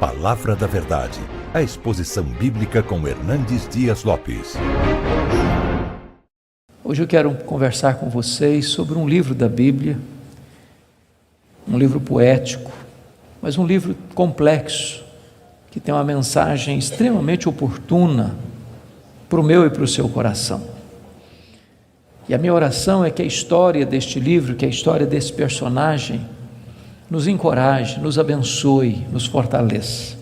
Palavra da Verdade, a exposição bíblica com Hernandes Dias Lopes. Hoje eu quero conversar com vocês sobre um livro da Bíblia, um livro poético, mas um livro complexo, que tem uma mensagem extremamente oportuna para o meu e para o seu coração. E a minha oração é que a história deste livro, que a história desse personagem, nos encoraje, nos abençoe, nos fortaleça.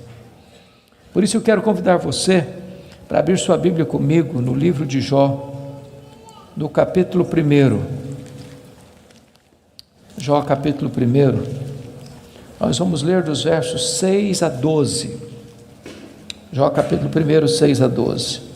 Por isso eu quero convidar você para abrir sua Bíblia comigo no livro de Jó, no capítulo 1. Jó, capítulo 1. Nós vamos ler dos versos 6 a 12. Jó, capítulo 1, 6 a 12.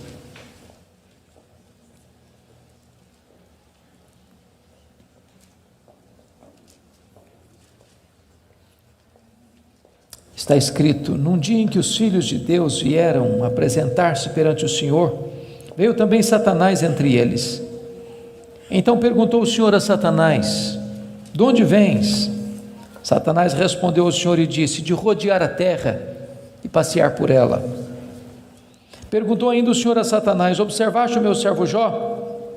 Está escrito: num dia em que os filhos de Deus vieram apresentar-se perante o Senhor, veio também Satanás entre eles. Então perguntou o Senhor a Satanás: de onde vens? Satanás respondeu ao Senhor e disse: de rodear a terra e passear por ela. Perguntou ainda o Senhor a Satanás: observaste o meu servo Jó?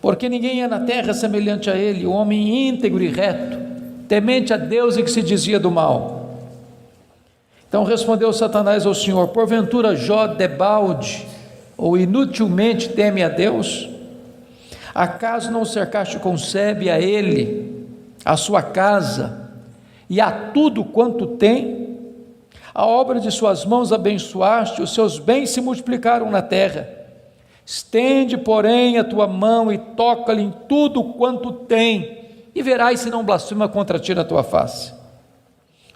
Porque ninguém é na terra semelhante a ele, o homem íntegro e reto, temente a Deus e que se desvia do mal. Então respondeu Satanás ao Senhor: porventura Jó debalde ou inutilmente teme a Deus? Acaso não cercaste com sebe a ele, a sua casa e a tudo quanto tem? A obra de suas mãos abençoaste, os seus bens se multiplicaram na terra. Estende, porém, a tua mão e toca-lhe em tudo quanto tem, e verás se não blasfema contra ti na tua face.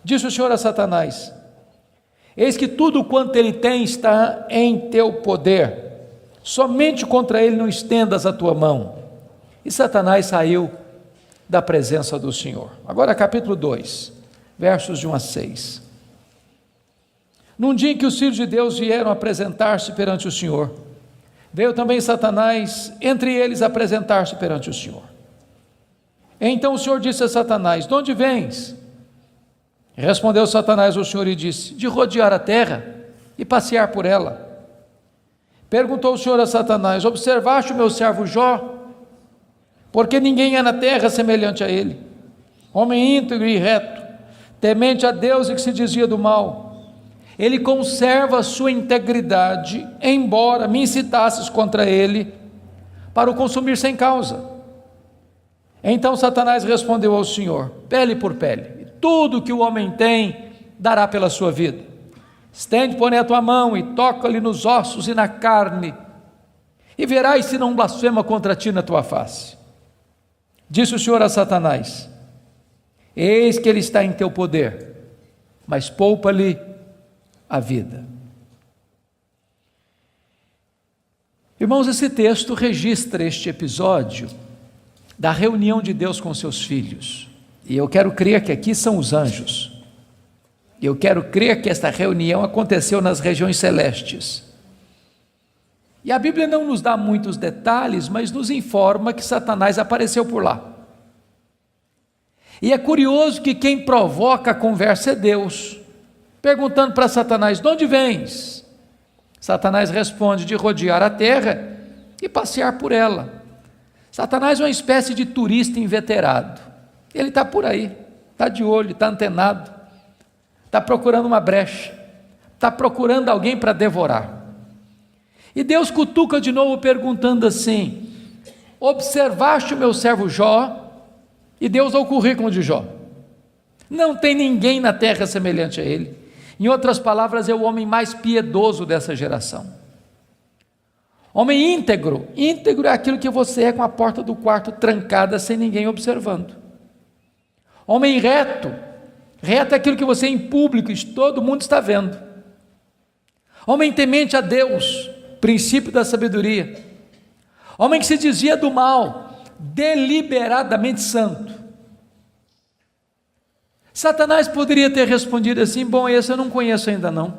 Disse o Senhor a Satanás: eis que tudo quanto ele tem está em teu poder, somente contra ele não estendas a tua mão. E Satanás saiu da presença do Senhor. Agora capítulo 2, versos de 1 a 6. Num dia em que os filhos de Deus vieram apresentar-se perante o Senhor, veio também Satanás entre eles apresentar-se perante o Senhor. Então o Senhor disse a Satanás: de onde vens? Respondeu Satanás ao Senhor e disse: de rodear a terra e passear por ela. Perguntou o Senhor a Satanás: observaste o meu servo Jó? Porque ninguém é na terra semelhante a ele, homem íntegro e reto, temente a Deus e que se desvia do mal. Ele conserva a sua integridade, embora me incitasses contra ele para o consumir sem causa. Então Satanás respondeu ao Senhor: pele por pele, tudo que o homem tem dará pela sua vida. Estende, porém, a tua mão e toca-lhe nos ossos e na carne, e verás se não blasfema contra ti na tua face. Disse o Senhor a Satanás: eis que ele está em teu poder, mas poupa-lhe a vida. Irmãos, esse texto registra este episódio da reunião de Deus com seus filhos. E eu quero crer que aqui são os anjos. Eu quero crer que esta reunião aconteceu nas regiões celestes. E a Bíblia não nos dá muitos detalhes, mas nos informa que Satanás apareceu por lá. E é curioso que quem provoca a conversa é Deus, perguntando para Satanás: de onde vens? Satanás responde: de rodear a terra e passear por ela. Satanás é uma espécie de turista inveterado. Ele está por aí, está de olho, está antenado, está procurando uma brecha, está procurando alguém para devorar. E Deus cutuca de novo perguntando assim: observaste o meu servo Jó? E Deus dá o currículo de Jó. Não tem ninguém na terra semelhante a ele. Em outras palavras, é o homem mais piedoso dessa geração. Homem íntegro. Íntegro é aquilo que você é com a porta do quarto trancada sem ninguém observando. Homem reto. Reto é aquilo que você é em público e todo mundo está vendo. Homem temente a Deus, princípio da sabedoria. Homem que se desvia do mal, deliberadamente santo. Satanás poderia ter respondido assim: bom, esse eu não conheço ainda não,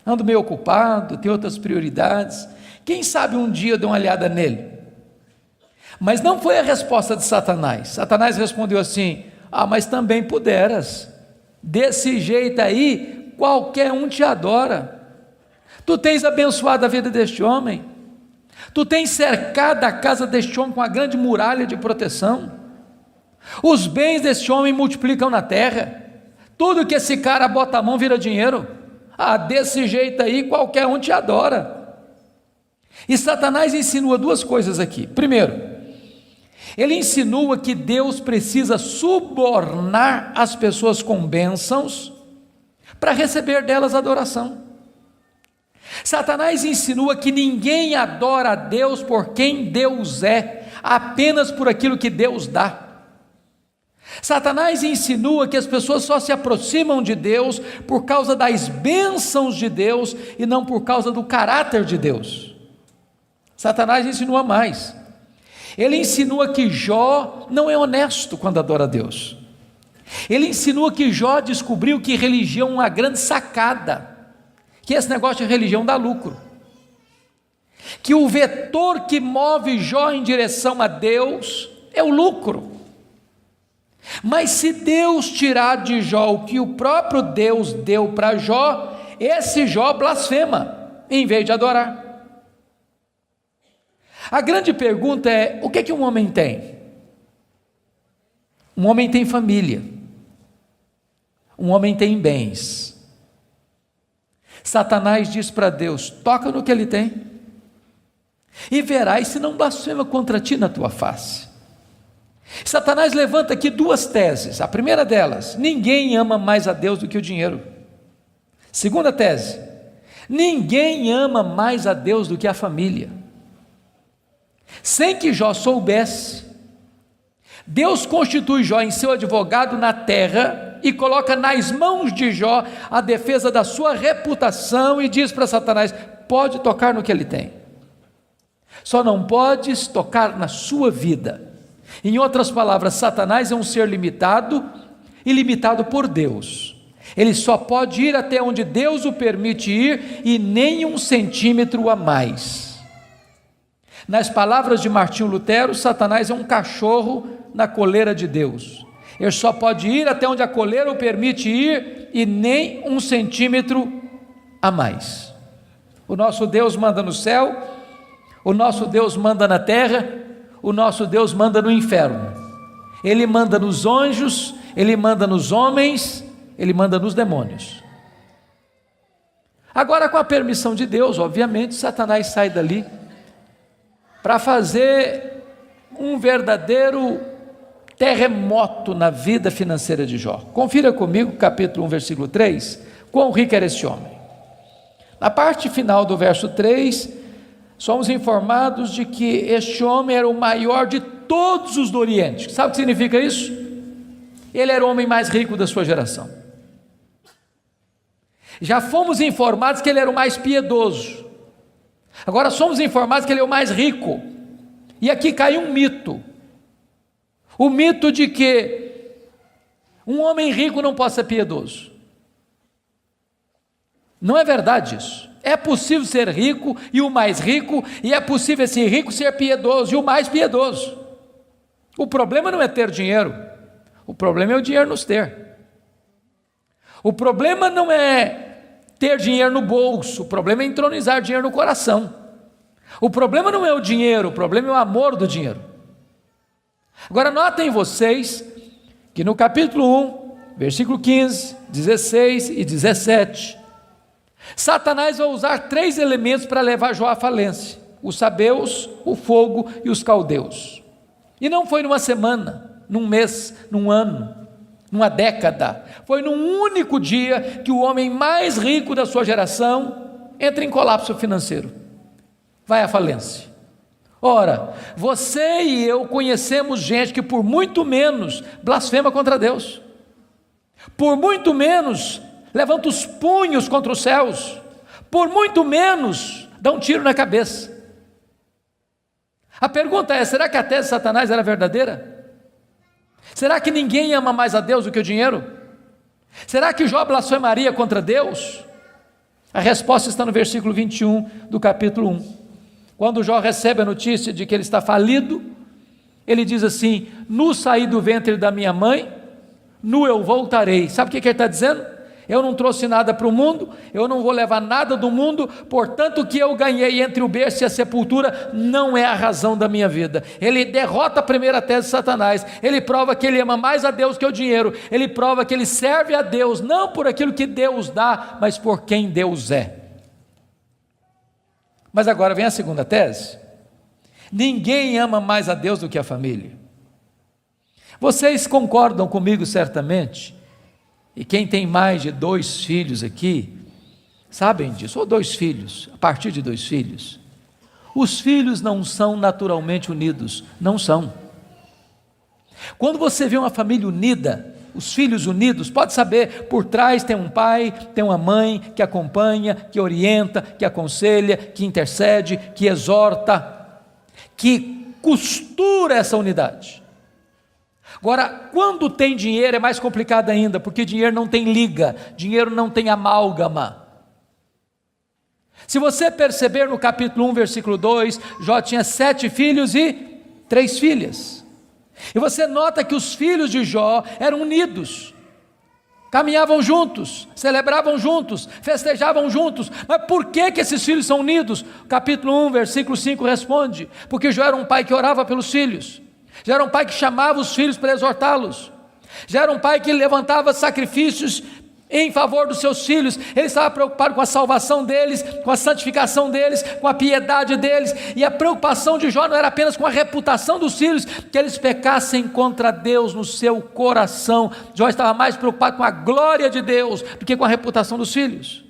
ando meio ocupado, tenho outras prioridades, quem sabe um dia eu dou uma olhada nele. Mas não foi a resposta de Satanás. Satanás respondeu assim: mas também puderas, desse jeito aí, qualquer um te adora. Tu tens abençoado a vida deste homem, tu tens cercado a casa deste homem com uma grande muralha de proteção, os bens deste homem multiplicam na terra, tudo que esse cara bota a mão vira dinheiro. Desse jeito aí qualquer um te adora. E Satanás insinua duas coisas aqui. Primeiro, ele insinua que Deus precisa subornar as pessoas com bênçãos para receber delas adoração. Satanás insinua que ninguém adora a Deus por quem Deus é, apenas por aquilo que Deus dá. Satanás insinua que as pessoas só se aproximam de Deus por causa das bênçãos de Deus e não por causa do caráter de Deus. Satanás insinua mais. Ele insinua que Jó não é honesto quando adora a Deus. Ele insinua que Jó descobriu que religião é uma grande sacada, que esse negócio de religião dá lucro, que o vetor que move Jó em direção a Deus é o lucro. Mas se Deus tirar de Jó o que o próprio Deus deu para Jó, esse Jó blasfema, em vez de adorar. A grande pergunta é: o que é que um homem tem? Um homem tem família, um homem tem bens. Satanás diz para Deus: toca no que ele tem, e verás se não blasfema contra ti na tua face. Satanás levanta aqui duas teses. A primeira delas: ninguém ama mais a Deus do que o dinheiro. Segunda tese: ninguém ama mais a Deus do que a família. Sem que Jó soubesse, Deus constitui Jó em seu advogado na terra e coloca nas mãos de Jó a defesa da sua reputação e diz para Satanás: pode tocar no que ele tem, só não podes tocar na sua vida. Em outras palavras, Satanás é um ser limitado e limitado por Deus. Ele só pode ir até onde Deus o permite ir e nem 1 centímetro a mais. Nas palavras de Martinho Lutero, Satanás é um cachorro na coleira de Deus. Ele só pode ir até onde a coleira o permite ir e nem 1 centímetro a mais. O nosso Deus manda no céu, o nosso Deus manda na terra, o nosso Deus manda no inferno. Ele manda nos anjos, ele manda nos homens, ele manda nos demônios. Agora, com a permissão de Deus, obviamente, Satanás sai dali para fazer um verdadeiro terremoto na vida financeira de Jó. Confira comigo, capítulo 1, versículo 3, quão rico era este homem. Na parte final do verso 3, somos informados de que este homem era o maior de todos os do Oriente. Sabe o que significa isso? Ele era o homem mais rico da sua geração. Já fomos informados que ele era o mais piedoso. Agora somos informados que ele é o mais rico. E aqui cai um mito. O mito de que um homem rico não pode ser piedoso. Não é verdade isso. É possível ser rico e o mais rico, e é possível esse rico ser piedoso e o mais piedoso. O problema não é ter dinheiro, o problema é o dinheiro nos ter. O problema não é ter dinheiro no bolso, o problema é entronizar dinheiro no coração. O problema não é o dinheiro, o problema é o amor do dinheiro. Agora notem vocês que no capítulo 1, versículo 15, 16 e 17, Satanás vai usar 3 elementos para levar Jó à falência: os sabeus, o fogo e os caldeus. E não foi numa semana, num mês, num ano, numa década. Foi num único dia que o homem mais rico da sua geração entra em colapso financeiro, vai à falência. Ora, você e eu conhecemos gente que por muito menos blasfema contra Deus, por muito menos levanta os punhos contra os céus, por muito menos dá um tiro na cabeça. A pergunta é: será que a tese de Satanás era verdadeira? Será que ninguém ama mais a Deus do que o dinheiro? Será que Jó blasfemaria contra Deus? A resposta está no versículo 21 do capítulo 1. Quando Jó recebe a notícia de que ele está falido, ele diz assim: nu saí do ventre da minha mãe, nu eu voltarei. Sabe o que ele está dizendo? eu não trouxe nada para o mundo, eu não vou levar nada do mundo, portanto o que eu ganhei entre o berço e a sepultura não é a razão da minha vida. Ele derrota a primeira tese de Satanás, ele prova que ele ama mais a Deus que o dinheiro, ele prova que ele serve a Deus, não por aquilo que Deus dá, mas por quem Deus é. Mas agora vem a segunda tese: ninguém ama mais a Deus do que a família. Vocês concordam comigo certamente, e quem tem mais de 2 filhos aqui, sabem disso, ou 2 filhos, a partir de 2 filhos, os filhos não são naturalmente unidos, não são. Quando você vê uma família unida, os filhos unidos, pode saber, por trás tem um pai, tem uma mãe que acompanha, que orienta, que aconselha, que intercede, que exorta, que costura essa unidade. Agora, quando tem dinheiro é mais complicado ainda, porque dinheiro não tem liga, dinheiro não tem amálgama. Se você perceber no capítulo 1, versículo 2, Jó tinha 7 filhos e 3 filhas. E você nota que os filhos de Jó eram unidos, caminhavam juntos, celebravam juntos, festejavam juntos. Mas por que esses filhos são unidos? Capítulo 1, versículo 5 responde: porque Jó era um pai que orava pelos filhos, já era um pai que chamava os filhos para exortá-los, já era um pai que levantava sacrifícios em favor dos seus filhos. Ele estava preocupado com a salvação deles, com a santificação deles, com a piedade deles, e a preocupação de Jó não era apenas com a reputação dos filhos, que eles pecassem contra Deus no seu coração. Jó estava mais preocupado com a glória de Deus do que com a reputação dos filhos.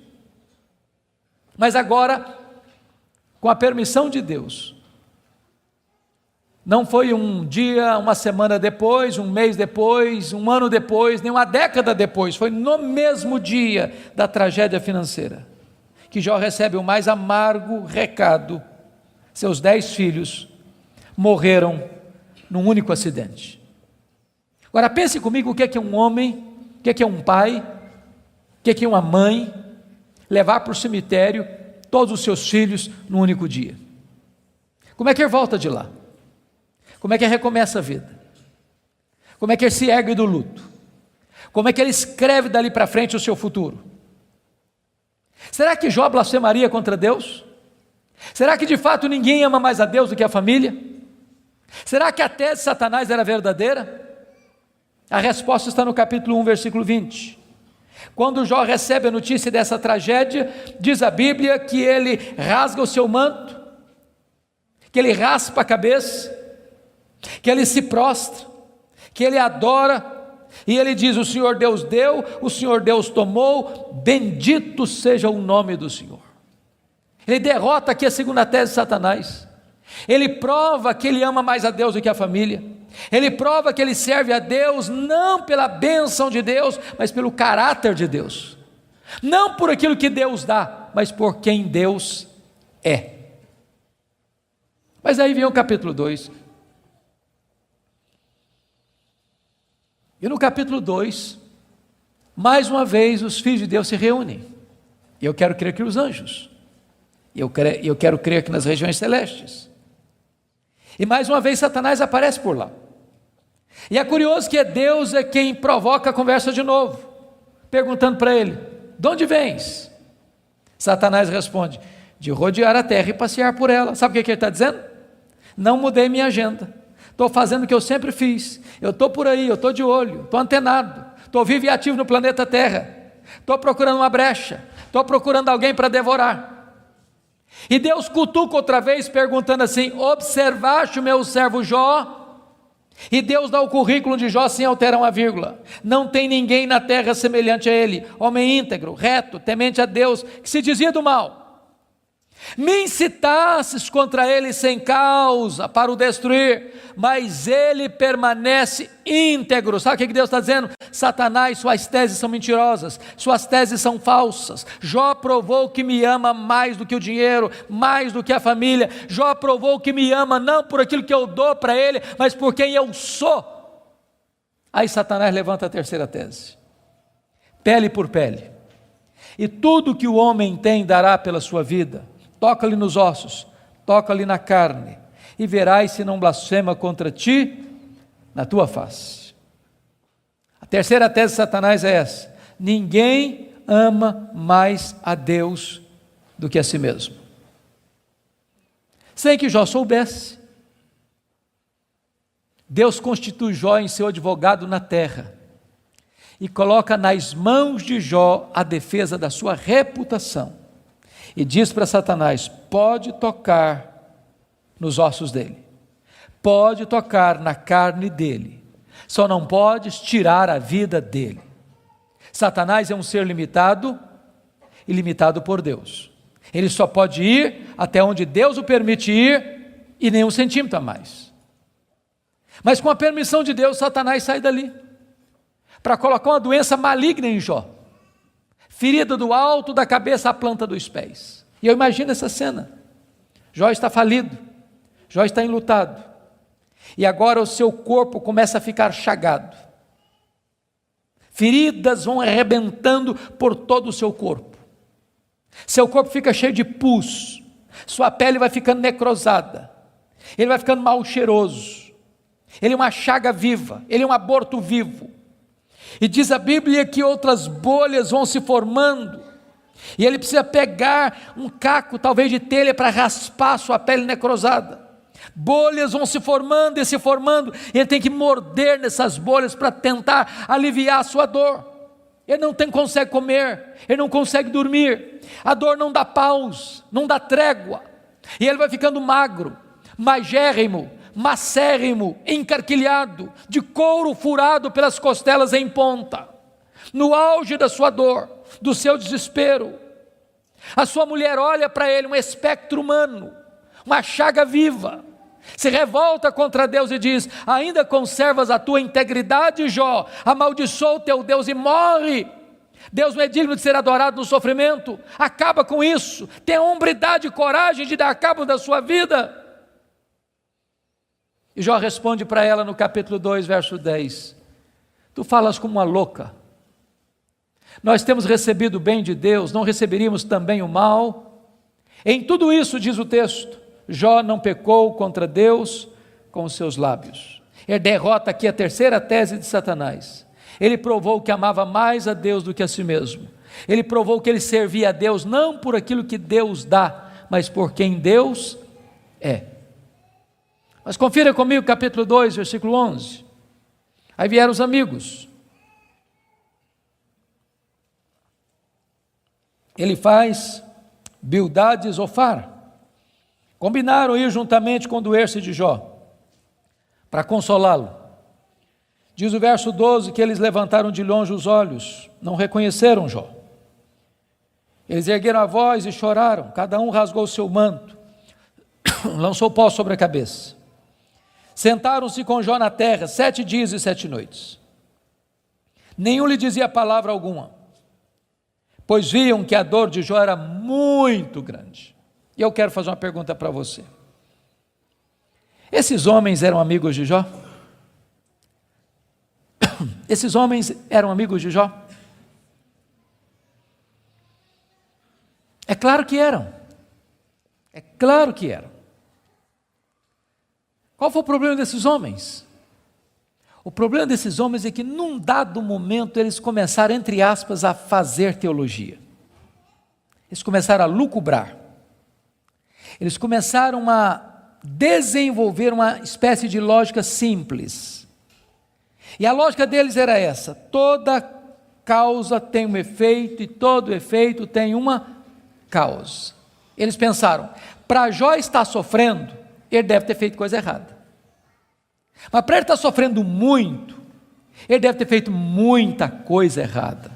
Mas agora, com a permissão de Deus, não foi um dia, uma semana depois, um mês depois, um ano depois, nem uma década depois, foi no mesmo dia da tragédia financeira, que Jó recebe o mais amargo recado: seus 10 filhos morreram num único acidente. Agora pense comigo, o que é um homem, o que é um pai, o que é uma mãe, levar para o cemitério todos os seus filhos num único dia. Como é que ele volta de lá? Como é que ele recomeça a vida? Como é que ele se ergue do luto? Como é que ele escreve dali para frente o seu futuro? Será que Jó blasfemaria contra Deus? Será que de fato ninguém ama mais a Deus do que a família? Será que a tese de Satanás era verdadeira? A resposta está no capítulo 1, versículo 20. Quando Jó recebe a notícia dessa tragédia, diz a Bíblia que ele rasga o seu manto, que ele raspa a cabeça, que ele se prostra, que ele adora, e ele diz: o Senhor Deus deu, o Senhor Deus tomou, bendito seja o nome do Senhor. Ele derrota aqui a segunda tese de Satanás, ele prova que ele ama mais a Deus do que a família, ele prova que ele serve a Deus não pela bênção de Deus, mas pelo caráter de Deus, não por aquilo que Deus dá, mas por quem Deus é. Mas aí vem o capítulo 2, e no capítulo 2, mais uma vez os filhos de Deus se reúnem. Eu quero crer que os anjos, eu quero crer que nas regiões celestes, e mais uma vez Satanás aparece por lá. E é curioso que Deus é quem provoca a conversa de novo, perguntando para ele: de onde vens? Satanás responde: de rodear a terra e passear por ela. Sabe o que ele está dizendo? Não mudei minha agenda, estou fazendo o que eu sempre fiz, eu estou por aí, eu estou de olho, estou antenado, estou vivo e ativo no planeta Terra, estou procurando uma brecha, estou procurando alguém para devorar. E Deus cutuca outra vez, perguntando assim: observaste o meu servo Jó? E Deus dá o currículo de Jó sem alterar uma vírgula: não tem ninguém na terra semelhante a ele, homem íntegro, reto, temente a Deus, que se desvia do mal. Me incitasses contra ele sem causa para o destruir, mas ele permanece íntegro. Sabe o que Deus está dizendo? Satanás, suas teses são mentirosas, suas teses são falsas. Jó provou que me ama mais do que o dinheiro, mais do que a família. Jó provou que me ama não por aquilo que eu dou para ele, mas por quem eu sou. Aí Satanás levanta a terceira tese: pele por pele, e tudo que o homem tem dará pela sua vida. Toca-lhe nos ossos, toca-lhe na carne, e verás se não blasfema contra ti na tua face. A terceira tese de Satanás é essa: ninguém ama mais a Deus do que a si mesmo. Sem que Jó soubesse, Deus constitui Jó em seu advogado na terra e coloca nas mãos de Jó a defesa da sua reputação e diz para Satanás: pode tocar nos ossos dele, pode tocar na carne dele, só não podes tirar a vida dele. Satanás é um ser limitado e limitado por Deus. Ele só pode ir até onde Deus o permite ir e nem um centímetro a mais. Mas com a permissão de Deus, Satanás sai dali para colocar uma doença maligna em Jó, ferida do alto da cabeça à planta dos pés. E eu imagino essa cena. Jó está falido, Jó está enlutado, e agora o seu corpo começa a ficar chagado. Feridas vão arrebentando por todo o seu corpo. Seu corpo fica cheio de pus, sua pele vai ficando necrosada, ele vai ficando mal cheiroso, ele é uma chaga viva, ele é um aborto vivo. E diz a Bíblia que outras bolhas vão se formando, e ele precisa pegar um caco, talvez de telha, para raspar sua pele necrosada. Bolhas vão se formando, e ele tem que morder nessas bolhas para tentar aliviar a sua dor. Ele não consegue comer, ele não consegue dormir, a dor não dá pausa, não dá trégua, e ele vai ficando magro, magérrimo, macérrimo, encarquilhado, de couro furado pelas costelas em ponta, no auge da sua dor, do seu desespero. A sua mulher olha para ele, um espectro humano, uma chaga viva, se revolta contra Deus e diz: ainda conservas a tua integridade, Jó? Amaldiçoa o teu Deus e morre. Deus não é digno de ser adorado no sofrimento. Acaba com isso, tenha hombridade e coragem de dar cabo da sua vida. E Jó responde para ela no capítulo 2, verso 10: tu falas como uma louca. Nós temos recebido o bem de Deus, não receberíamos também o mal? Em tudo isso, diz o texto, Jó não pecou contra Deus com os seus lábios. Ele derrota aqui a terceira tese de Satanás. Ele provou que amava mais a Deus do que a si mesmo. Ele provou que ele servia a Deus não por aquilo que Deus dá, mas por quem Deus é. Mas confira comigo capítulo 2, versículo 11. Aí vieram os amigos. Ele faz Bildade e Zofar. Combinaram ir juntamente com o doer-se de Jó, para consolá-lo. Diz o verso 12 que eles levantaram de longe os olhos, não reconheceram Jó. Eles ergueram a voz e choraram, cada um rasgou o seu manto, lançou pó sobre a cabeça. Sentaram-se com Jó na terra 7 dias e 7 noites. Nenhum lhe dizia palavra alguma, pois viam que a dor de Jó era muito grande. E eu quero fazer uma pergunta para você. Esses homens eram amigos de Jó? Esses homens eram amigos de Jó? É claro que eram. É claro que eram. Qual foi o problema desses homens? O problema desses homens é que num dado momento eles começaram, entre aspas, a fazer teologia. Eles começaram a lucubrar. Eles começaram a desenvolver uma espécie de lógica simples. E a lógica deles era essa: toda causa tem um efeito e todo efeito tem uma causa. Eles pensaram, para Jó estar sofrendo, ele deve ter feito coisa errada. Mas para ele estar sofrendo muito, ele deve ter feito muita coisa errada.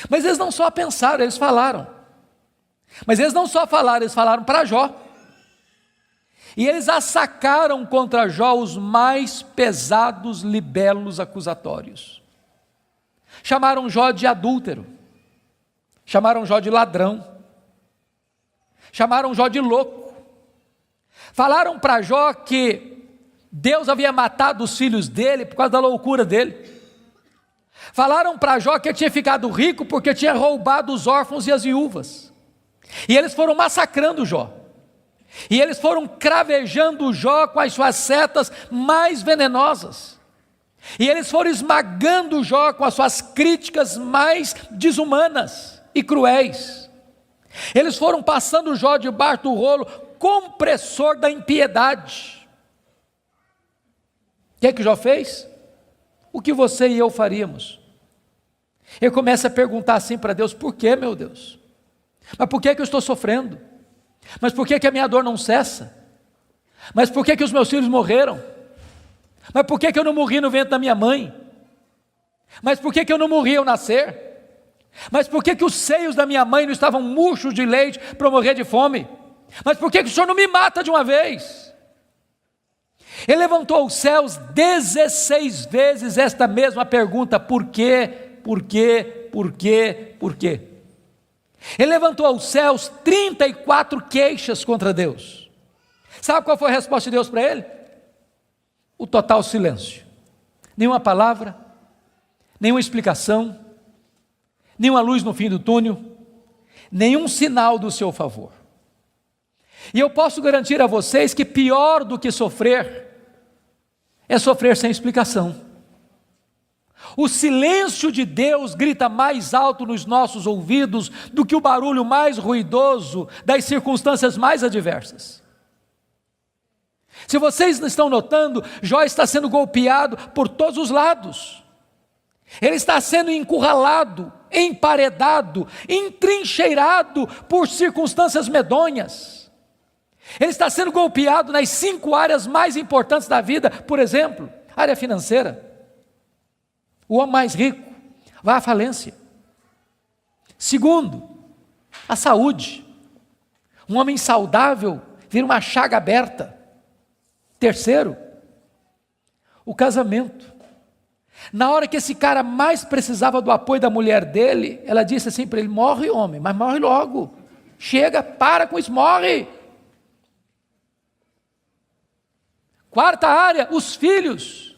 Mas eles não só pensaram, eles falaram. Mas eles não só falaram, eles falaram para Jó. E eles assacaram contra Jó os mais pesados libelos acusatórios. Chamaram Jó de adúltero, chamaram Jó de ladrão, chamaram Jó de louco. Falaram para Jó que Deus havia matado os filhos dele por causa da loucura dele. Falaram para Jó que ele tinha ficado rico porque tinha roubado os órfãos e as viúvas. E eles foram massacrando Jó. E eles foram cravejando Jó com as suas setas mais venenosas. E eles foram esmagando Jó com as suas críticas mais desumanas e cruéis. Eles foram passando Jó debaixo do rolo compressor da impiedade. O que é que Jó fez? O que você e eu faríamos? Ele começa a perguntar assim para Deus: por que, meu Deus? Mas por que eu estou sofrendo? Mas por que a minha dor não cessa? Mas por que os meus filhos morreram? Mas por que eu não morri no ventre da minha mãe? Mas por que eu não morri ao nascer? Mas por que os seios da minha mãe não estavam murchos de leite para eu morrer de fome? Mas por que o Senhor não me mata de uma vez? Ele levantou os céus 16 vezes esta mesma pergunta: por quê? Por quê? Por quê? Por quê? Ele levantou aos céus 34 queixas contra Deus. Sabe qual foi a resposta de Deus para ele? O total silêncio. Nenhuma palavra, nenhuma explicação, nenhuma luz no fim do túnel, nenhum sinal do seu favor. E eu posso garantir a vocês que pior do que sofrer é sofrer sem explicação. O silêncio de Deus grita mais alto nos nossos ouvidos do que o barulho mais ruidoso das circunstâncias mais adversas. Se vocês não estão notando, Jó está sendo golpeado por todos os lados. Ele está sendo encurralado, emparedado, entrincheirado por circunstâncias medonhas. Ele está sendo golpeado nas 5 áreas mais importantes da vida. Por exemplo, área financeira. O homem mais rico vai à falência. Segundo, a saúde. Um homem saudável vira uma chaga aberta. Terceiro, o casamento. Na hora que esse cara mais precisava do apoio da mulher dele, ela disse assim para ele: morre, homem, mas morre logo. Chega, para com isso, morre. Quarta área, os filhos.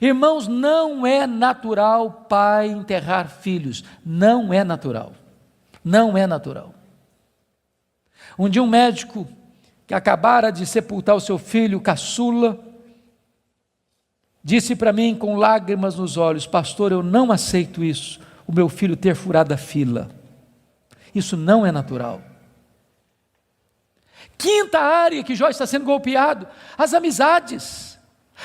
Irmãos, não é natural pai enterrar filhos. Não é natural. Não é natural. Um dia um médico que acabara de sepultar o seu filho caçula, disse para mim com lágrimas nos olhos: pastor, eu não aceito isso, o meu filho ter furado a fila. Isso não é natural. Quinta área que Jó está sendo golpeado: as amizades.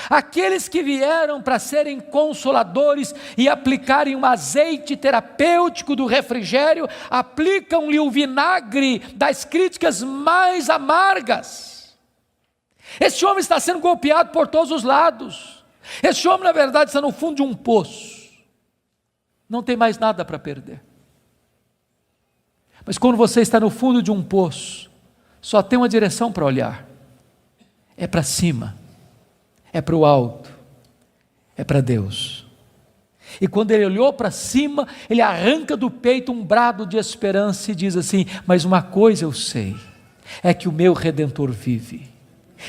Aqueles que vieram para serem consoladores e aplicarem um azeite terapêutico do refrigério, aplicam-lhe o vinagre das críticas mais amargas. Esse homem está sendo golpeado por todos os lados. Esse homem, na verdade, está no fundo de um poço. Não tem mais nada para perder. Mas quando você está no fundo de um poço, só tem uma direção para olhar: é para cima. É para o alto, é para Deus. E quando ele olhou para cima, ele arranca do peito um brado de esperança e diz assim: mas uma coisa eu sei, é que o meu Redentor vive,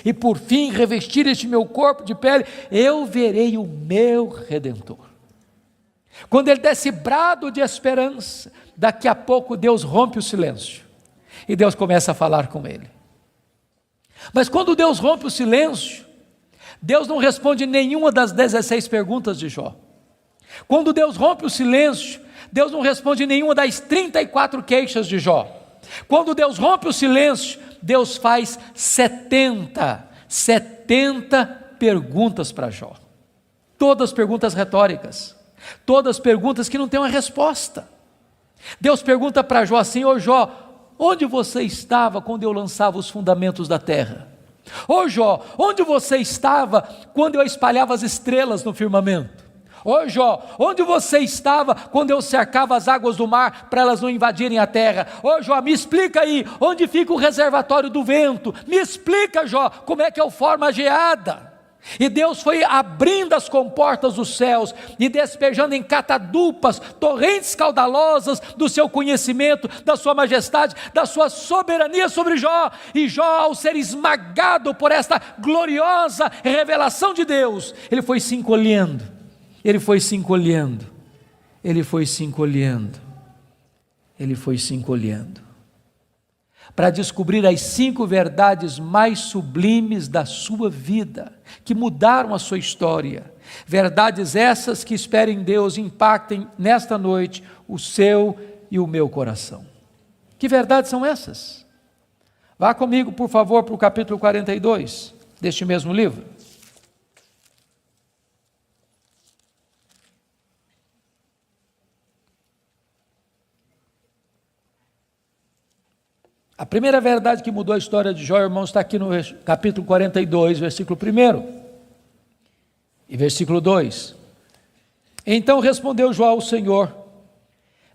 e por fim revestir este meu corpo de pele, eu verei o meu Redentor. Quando ele dá esse brado de esperança, daqui a pouco Deus rompe o silêncio, e Deus começa a falar com ele. Mas quando Deus rompe o silêncio, Deus não responde nenhuma das 16 perguntas de Jó. Quando Deus rompe o silêncio, Deus não responde nenhuma das 34 queixas de Jó. Quando Deus rompe o silêncio, Deus faz 70 perguntas para Jó. Todas perguntas retóricas, todas perguntas que não têm uma resposta. Deus pergunta para Jó assim: ô Jó, onde você estava quando eu lançava os fundamentos da terra? Ô Jó, onde você estava quando eu espalhava as estrelas no firmamento? Ô Jó, onde você estava quando eu cercava as águas do mar para elas não invadirem a terra? Ô Jó, me explica aí, onde fica o reservatório do vento? Me explica, Jó, como é que eu formo a geada? E Deus foi abrindo as comportas dos céus e despejando em catadupas, torrentes caudalosas do seu conhecimento, da sua majestade, da sua soberania sobre Jó. E Jó, ao ser esmagado por esta gloriosa revelação de Deus, ele foi se encolhendo, ele foi se encolhendo, ele foi se encolhendo, ele foi se encolhendo, para descobrir as 5 verdades mais sublimes da sua vida, que mudaram a sua história, Verdades essas que espero em Deus impactem nesta noite o seu e o meu coração. Que verdades são essas? Vá comigo, por favor, para o capítulo 42 deste mesmo livro. A primeira verdade que mudou a história de Jó, irmãos, está aqui no capítulo 42, versículo 1 e versículo 2. Então respondeu Jó ao Senhor: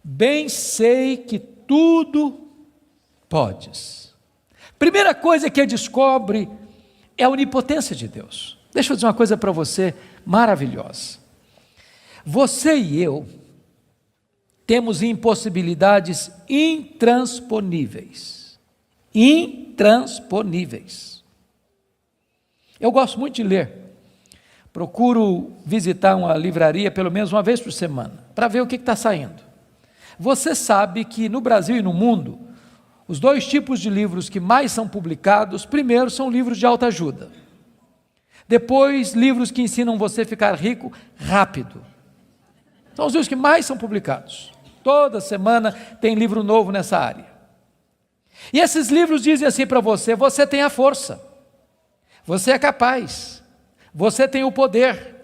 bem sei que tudo podes. Primeira coisa que ele descobre é a onipotência de Deus. Deixa eu dizer uma coisa para você maravilhosa. Você e eu temos impossibilidades intransponíveis. Intransponíveis. Eu gosto muito de ler. Procuro visitar uma livraria pelo menos uma vez por semana, para ver o que está saindo. Você sabe que no Brasil e no mundo, os dois tipos de livros que mais são publicados, primeiro são livros de autoajuda. Depois, livros que ensinam você a ficar rico rápido. São os livros que mais são publicados. Toda semana tem livro novo nessa área. E esses livros dizem assim para você: você tem a força, você é capaz, você tem o poder,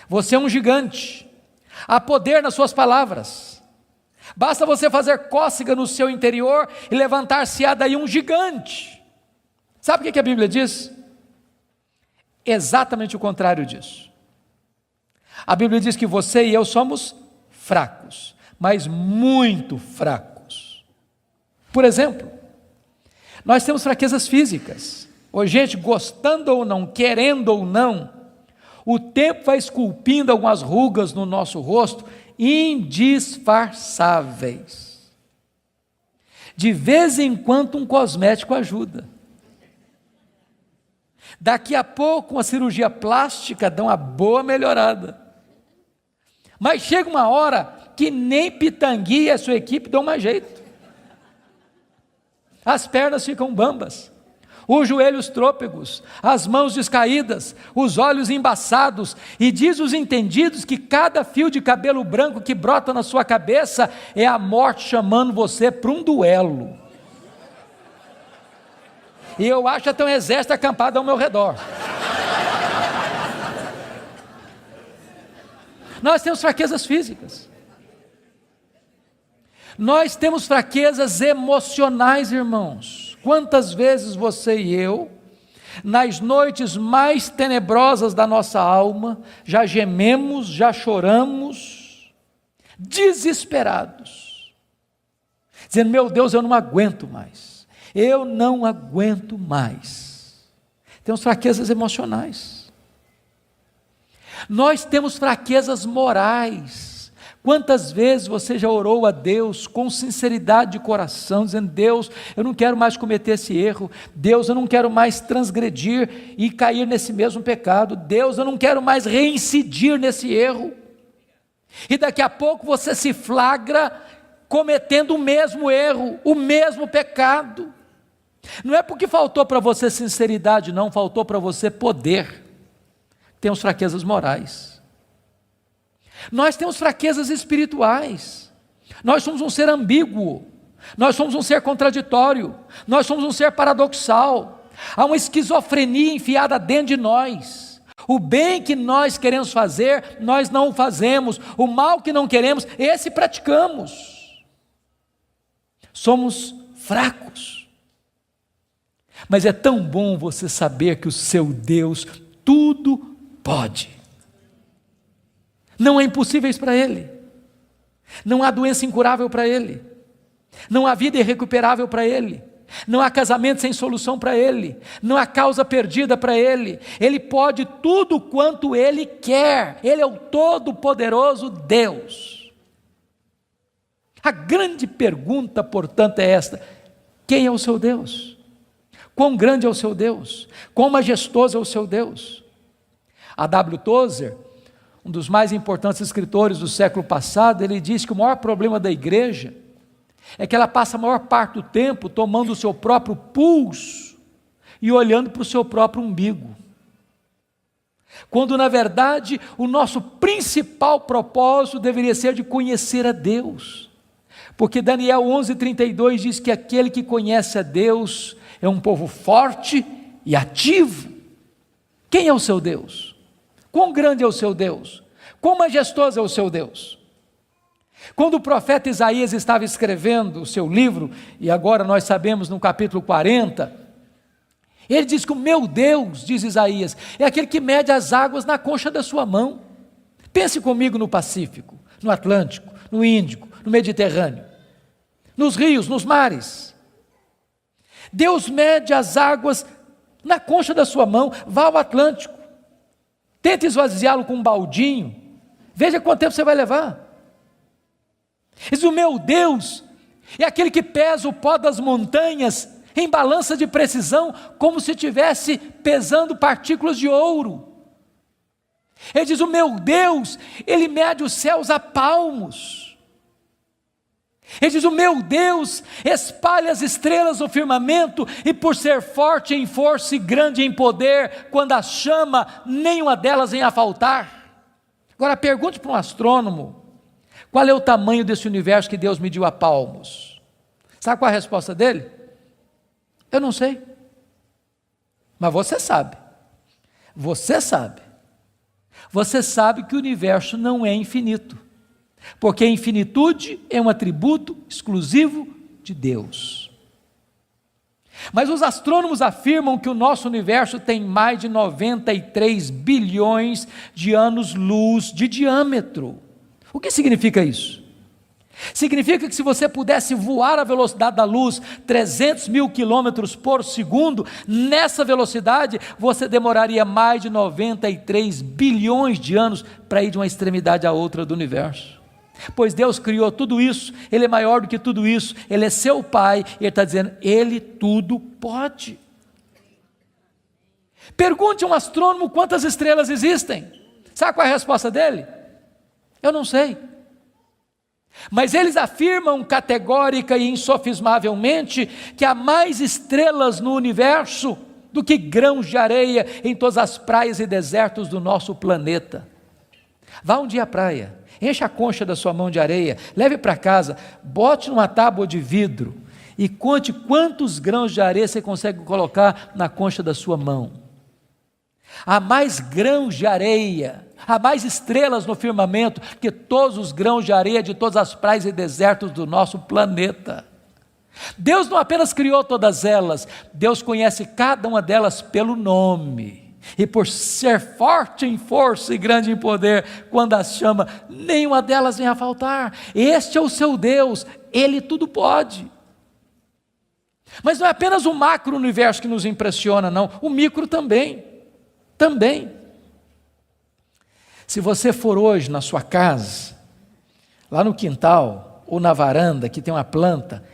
você é um gigante, há poder nas suas palavras, basta você fazer cócega no seu interior e levantar-se-á daí um gigante. Sabe o que a Bíblia diz? Exatamente o contrário disso. A Bíblia diz que você e eu somos fracos, mas muito fracos. Por exemplo, nós temos fraquezas físicas. Ô, gente, gostando ou não, querendo ou não, o tempo vai esculpindo algumas rugas no nosso rosto, indisfarçáveis. De vez em quando um cosmético ajuda. Daqui a pouco uma cirurgia plástica dá uma boa melhorada. Mas chega uma hora que nem Pitangui e a sua equipe dão mais jeito. As pernas ficam bambas, os joelhos trôpegos, as mãos descaídas, os olhos embaçados, e diz os entendidos que cada fio de cabelo branco que brota na sua cabeça é a morte chamando você para um duelo. E eu acho até um exército acampado ao meu redor. Nós temos fraquezas físicas. Nós temos fraquezas emocionais, irmãos. Quantas vezes você e eu, nas noites mais tenebrosas da nossa alma, já gememos, já choramos, desesperados, dizendo: meu Deus, eu não aguento mais, eu não aguento mais. Temos fraquezas emocionais. Nós temos fraquezas morais. Quantas vezes você já orou a Deus com sinceridade de coração, dizendo: Deus, eu não quero mais cometer esse erro, Deus, eu não quero mais transgredir e cair nesse mesmo pecado, Deus, eu não quero mais reincidir nesse erro, e daqui a pouco você se flagra cometendo o mesmo erro, o mesmo pecado. Não é porque faltou para você sinceridade, não, faltou para você poder. Temos fraquezas morais. Nós temos fraquezas espirituais. Nós somos um ser ambíguo, nós somos um ser contraditório, nós somos um ser paradoxal. Há uma esquizofrenia enfiada dentro de nós. O bem que nós queremos fazer, nós não o fazemos. O mal que não queremos, esse praticamos. Somos fracos. Mas é tão bom você saber que o seu Deus tudo pode. Não há impossíveis para Ele, não há doença incurável para Ele, não há vida irrecuperável para Ele, não há casamento sem solução para Ele, não há causa perdida para Ele. Ele pode tudo quanto Ele quer, Ele é o todo-poderoso Deus. A grande pergunta, portanto, é esta: quem é o seu Deus? Quão grande é o seu Deus? Quão majestoso é o seu Deus? A W. Tozer, um dos mais importantes escritores do século passado, ele diz que o maior problema da igreja é que ela passa a maior parte do tempo tomando o seu próprio pulso e olhando para o seu próprio umbigo. quando na verdade o nosso principal propósito deveria ser de conhecer a Deus, porque Daniel 11:32 diz que aquele que conhece a Deus é um povo forte e ativo. Quem é o seu Deus? Quão grande é o seu Deus? Quão majestoso é o seu Deus? Quando o profeta Isaías estava escrevendo o seu livro, e agora nós sabemos no capítulo 40, ele diz que o meu Deus, diz Isaías, é aquele que mede as águas na concha da sua mão. Pense comigo no Pacífico, no Atlântico, no Índico, no Mediterrâneo, nos rios, nos mares. Deus mede as águas na concha da sua mão. Vá ao Atlântico, tente esvaziá-lo com um baldinho, veja quanto tempo você vai levar. Diz: o meu Deus é aquele que pesa o pó das montanhas em balança de precisão, como se estivesse pesando partículas de ouro. Ele diz: o meu Deus, ele mede os céus a palmos. Ele diz: o meu Deus espalha as estrelas no firmamento, e por ser forte em força e grande em poder, quando as chama, nenhuma delas vem a faltar. Agora pergunte para um astrônomo, qual é o tamanho desse universo que Deus mediu a palmos? Sabe qual é a resposta dele? Eu não sei. Mas você sabe. Você sabe. Você sabe que o universo não é infinito, porque a infinitude é um atributo exclusivo de Deus. Mas os astrônomos afirmam que o nosso universo tem mais de 93 bilhões de anos-luz de diâmetro. O que significa isso? Significa que se você pudesse voar à velocidade da luz, 300 mil quilômetros por segundo, nessa velocidade você demoraria mais de 93 bilhões de anos para ir de uma extremidade à outra do universo. Pois Deus criou tudo isso, Ele é maior do que tudo isso, Ele é seu Pai, e Ele está dizendo, Ele tudo pode. Pergunte a um astrônomo quantas estrelas existem. Sabe qual é a resposta dele? Eu não sei. Mas eles afirmam categórica e insofismavelmente que há mais estrelas no universo do que grãos de areia em todas as praias e desertos do nosso planeta. Vá um dia à praia, encha a concha da sua mão de areia, leve para casa, bote numa tábua de vidro e conte quantos grãos de areia você consegue colocar na concha da sua mão. Há mais grãos de areia, há mais estrelas no firmamento que todos os grãos de areia de todas as praias e desertos do nosso planeta. Deus não apenas criou todas elas, Deus conhece cada uma delas pelo nome. E por ser forte em força e grande em poder, quando as chama, nenhuma delas vem a faltar. Este é o seu Deus, Ele tudo pode. Mas não é apenas o macro-universo que nos impressiona, não, o micro também. Se você for hoje na sua casa, lá no quintal ou na varanda que tem uma planta,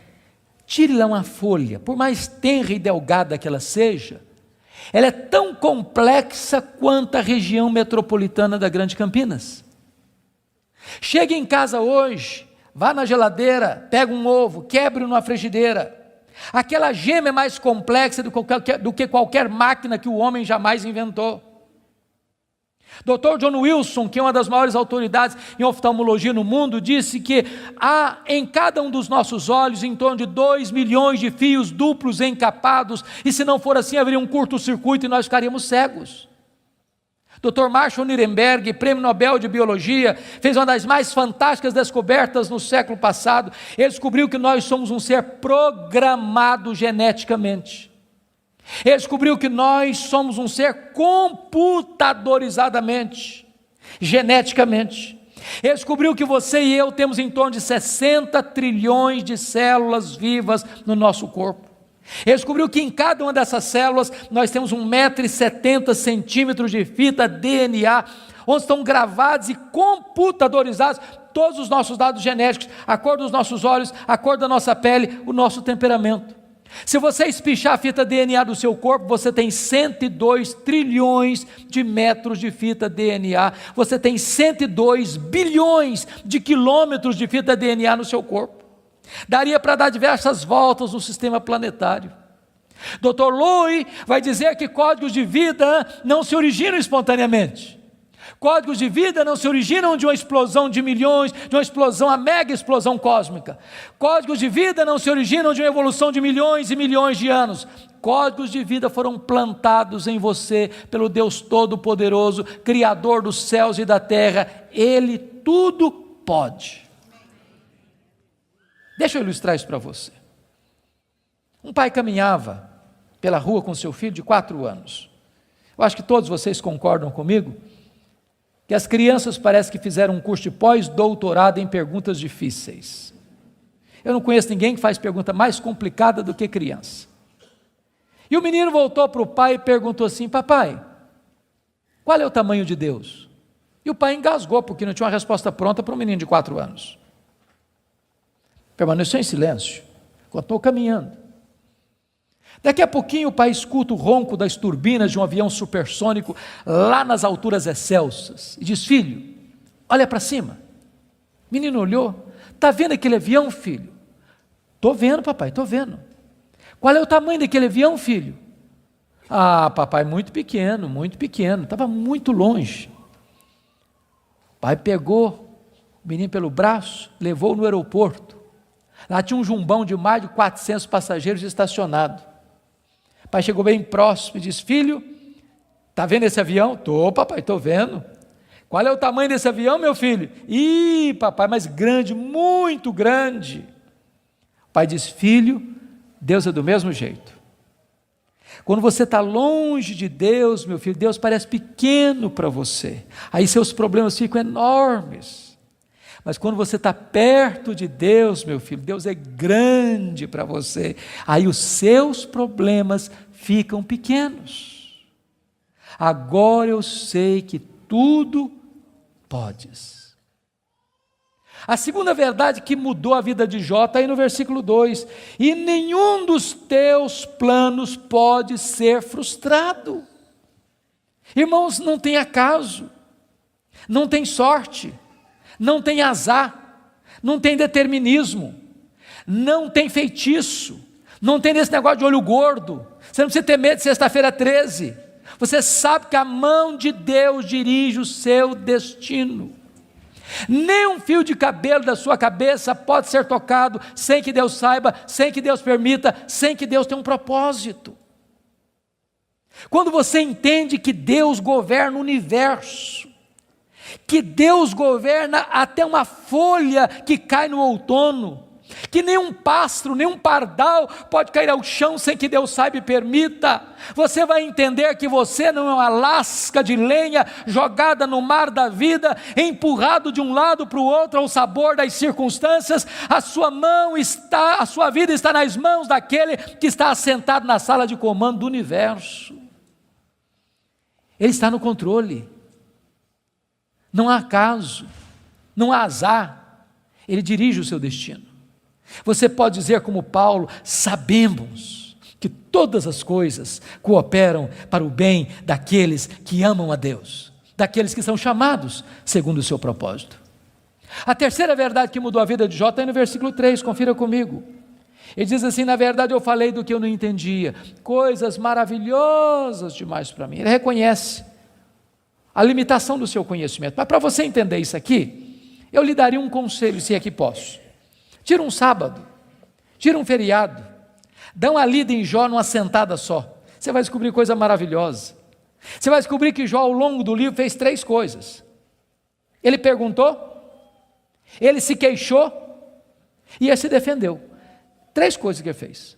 tire lá uma folha, por mais tenra e delgada que ela seja, ela é tão complexa quanto a região metropolitana da Grande Campinas. Chegue em casa hoje, vá na geladeira, pega um ovo, quebre numa frigideira. Aquela gema é mais complexa do que qualquer máquina que o homem jamais inventou. Dr. John Wilson, que é uma das maiores autoridades em oftalmologia no mundo, disse que há em cada um dos nossos olhos em torno de 2 milhões de fios duplos encapados, e se não for assim haveria um curto-circuito e nós ficaríamos cegos. Dr. Marshall Nirenberg, prêmio Nobel de Biologia, fez uma das mais fantásticas descobertas no século passado. Ele descobriu que nós somos um ser programado geneticamente. Ele descobriu que nós somos um ser computadorizadamente, geneticamente. Ele descobriu que você e eu temos em torno de 60 trilhões de células vivas no nosso corpo. Ele descobriu que em cada uma dessas células nós temos 1,70 m de fita DNA, onde estão gravados e computadorizados todos os nossos dados genéticos, a cor dos nossos olhos, a cor da nossa pele, o nosso temperamento. Se você espichar a fita DNA do seu corpo, você tem 102 trilhões de metros de fita DNA, você tem 102 bilhões de quilômetros de fita DNA no seu corpo. Daria para dar diversas voltas no sistema planetário. Dr. Louis vai dizer que códigos de vida não se originam espontaneamente. Códigos de vida não se originam de uma explosão de milhões, de uma explosão, a mega explosão cósmica. Códigos de vida não se originam de uma evolução de milhões e milhões de anos. Códigos de vida foram plantados em você pelo Deus Todo-Poderoso, Criador dos céus e da terra. Ele tudo pode. Deixa eu ilustrar isso para você. Um pai caminhava pela rua com seu filho de 4 anos. Eu acho que todos vocês concordam comigo que as crianças parece que fizeram um curso de pós-doutorado em perguntas difíceis. Eu não conheço ninguém que faz pergunta mais complicada do que criança. E o menino voltou para o pai e perguntou assim: papai, qual é o tamanho de Deus? E o pai engasgou, porque não tinha uma resposta pronta para um menino de 4 anos. Permaneceu em silêncio, continuou caminhando. Daqui a pouquinho o pai escuta o ronco das turbinas de um avião supersônico lá nas alturas excelsas e diz: filho, olha para cima. O menino olhou: está vendo aquele avião, filho? Estou vendo, papai, estou vendo. Qual é o tamanho daquele avião, filho? Ah, papai, muito pequeno, estava muito longe. O pai pegou o menino pelo braço, levou no aeroporto. Lá tinha um jumbão de mais de 400 passageiros estacionado. O pai chegou bem próximo e disse: filho, está vendo esse avião? Estou, papai, estou vendo. Qual é o tamanho desse avião, meu filho? Ih, papai, mas grande, muito grande. O pai disse: filho, Deus é do mesmo jeito. Quando você está longe de Deus, meu filho, Deus parece pequeno para você. Aí seus problemas ficam enormes. Mas quando você está perto de Deus, meu filho, Deus é grande para você. Aí os seus problemas ficam pequenos. Agora eu sei que tudo podes. A segunda verdade que mudou a vida de Jó está aí no versículo 2. E nenhum dos teus planos pode ser frustrado. Irmãos, não tem acaso, não tem sorte, não tem azar, não tem determinismo, não tem feitiço, não tem esse negócio de olho gordo. Você não precisa ter medo de sexta-feira 13. Você sabe que a mão de Deus dirige o seu destino. Nem um fio de cabelo da sua cabeça pode ser tocado sem que Deus saiba, sem que Deus permita, sem que Deus tenha um propósito. Quando você entende que Deus governa o universo, que Deus governa até uma folha que cai no outono, que nenhum pássaro, nenhum pardal pode cair ao chão sem que Deus saiba e permita, você vai entender que você não é uma lasca de lenha jogada no mar da vida, empurrado de um lado para o outro ao sabor das circunstâncias. A sua vida está nas mãos daquele que está assentado na sala de comando do universo. Ele está no controle. Não há acaso, não há azar, ele dirige o seu destino. Você pode dizer como Paulo: sabemos que todas as coisas cooperam para o bem daqueles que amam a Deus, daqueles que são chamados segundo o seu propósito. A terceira verdade que mudou a vida de Jó está aí no versículo 3, confira comigo. Ele diz assim: na verdade eu falei do que eu não entendia, coisas maravilhosas demais para mim. Ele reconhece a limitação do seu conhecimento. Mas para você entender isso aqui, eu lhe daria um conselho, se é que posso. Tira um sábado, tira um feriado, dá uma lida em Jó numa sentada só. Você vai descobrir coisa maravilhosa. Você vai descobrir que Jó, ao longo do livro, fez 3 coisas. Ele perguntou, ele se queixou e ele se defendeu. 3 coisas que ele fez.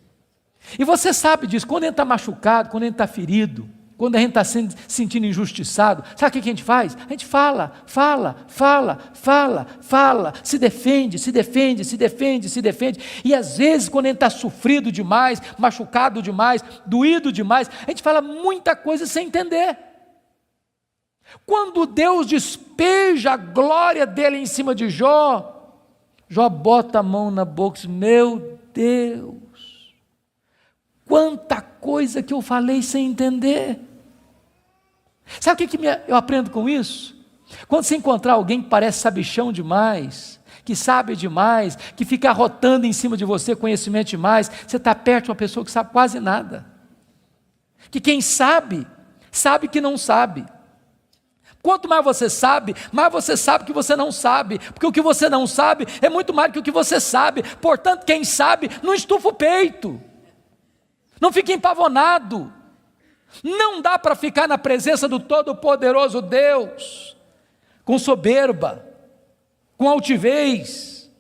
E você sabe disso, quando ele está machucado, quando ele está ferido, quando a gente está se sentindo injustiçado, sabe o que a gente faz? A gente fala, se defende, e às vezes quando a gente está sofrido demais, machucado demais, doído demais, a gente fala muita coisa sem entender. Quando Deus despeja a glória dele em cima de Jó, Jó bota a mão na boca e diz: meu Deus, quanta coisa que eu falei sem entender. Sabe o que eu aprendo com isso? Quando você encontrar alguém que parece sabichão demais, que sabe demais, que fica arrotando em cima de você conhecimento demais, você está perto de uma pessoa que sabe quase nada. que quem sabe, sabe que não sabe. Quanto mais você sabe que você não sabe, porque o que você não sabe é muito mais do que o que você sabe. Portanto, quem sabe, não estufa o peito, não fica empavonado. Não dá para ficar na presença do Todo-Poderoso Deus com soberba, com altivez,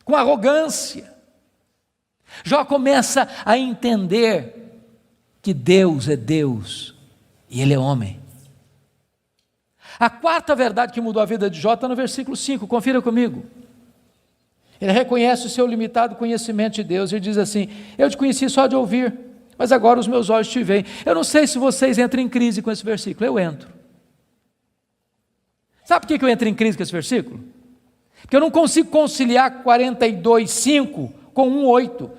com arrogância. Jó começa a entender que Deus é Deus e Ele é homem. A quarta verdade que mudou a vida de Jó está no versículo 5, confira comigo. Ele reconhece o seu limitado conhecimento de Deus e diz assim: eu te conheci só de ouvir, mas agora os meus olhos te veem. Eu não sei se vocês entram em crise com esse versículo, eu entro. Sabe por que eu entro em crise com esse versículo? Porque eu não consigo conciliar 42:5 com 1:8.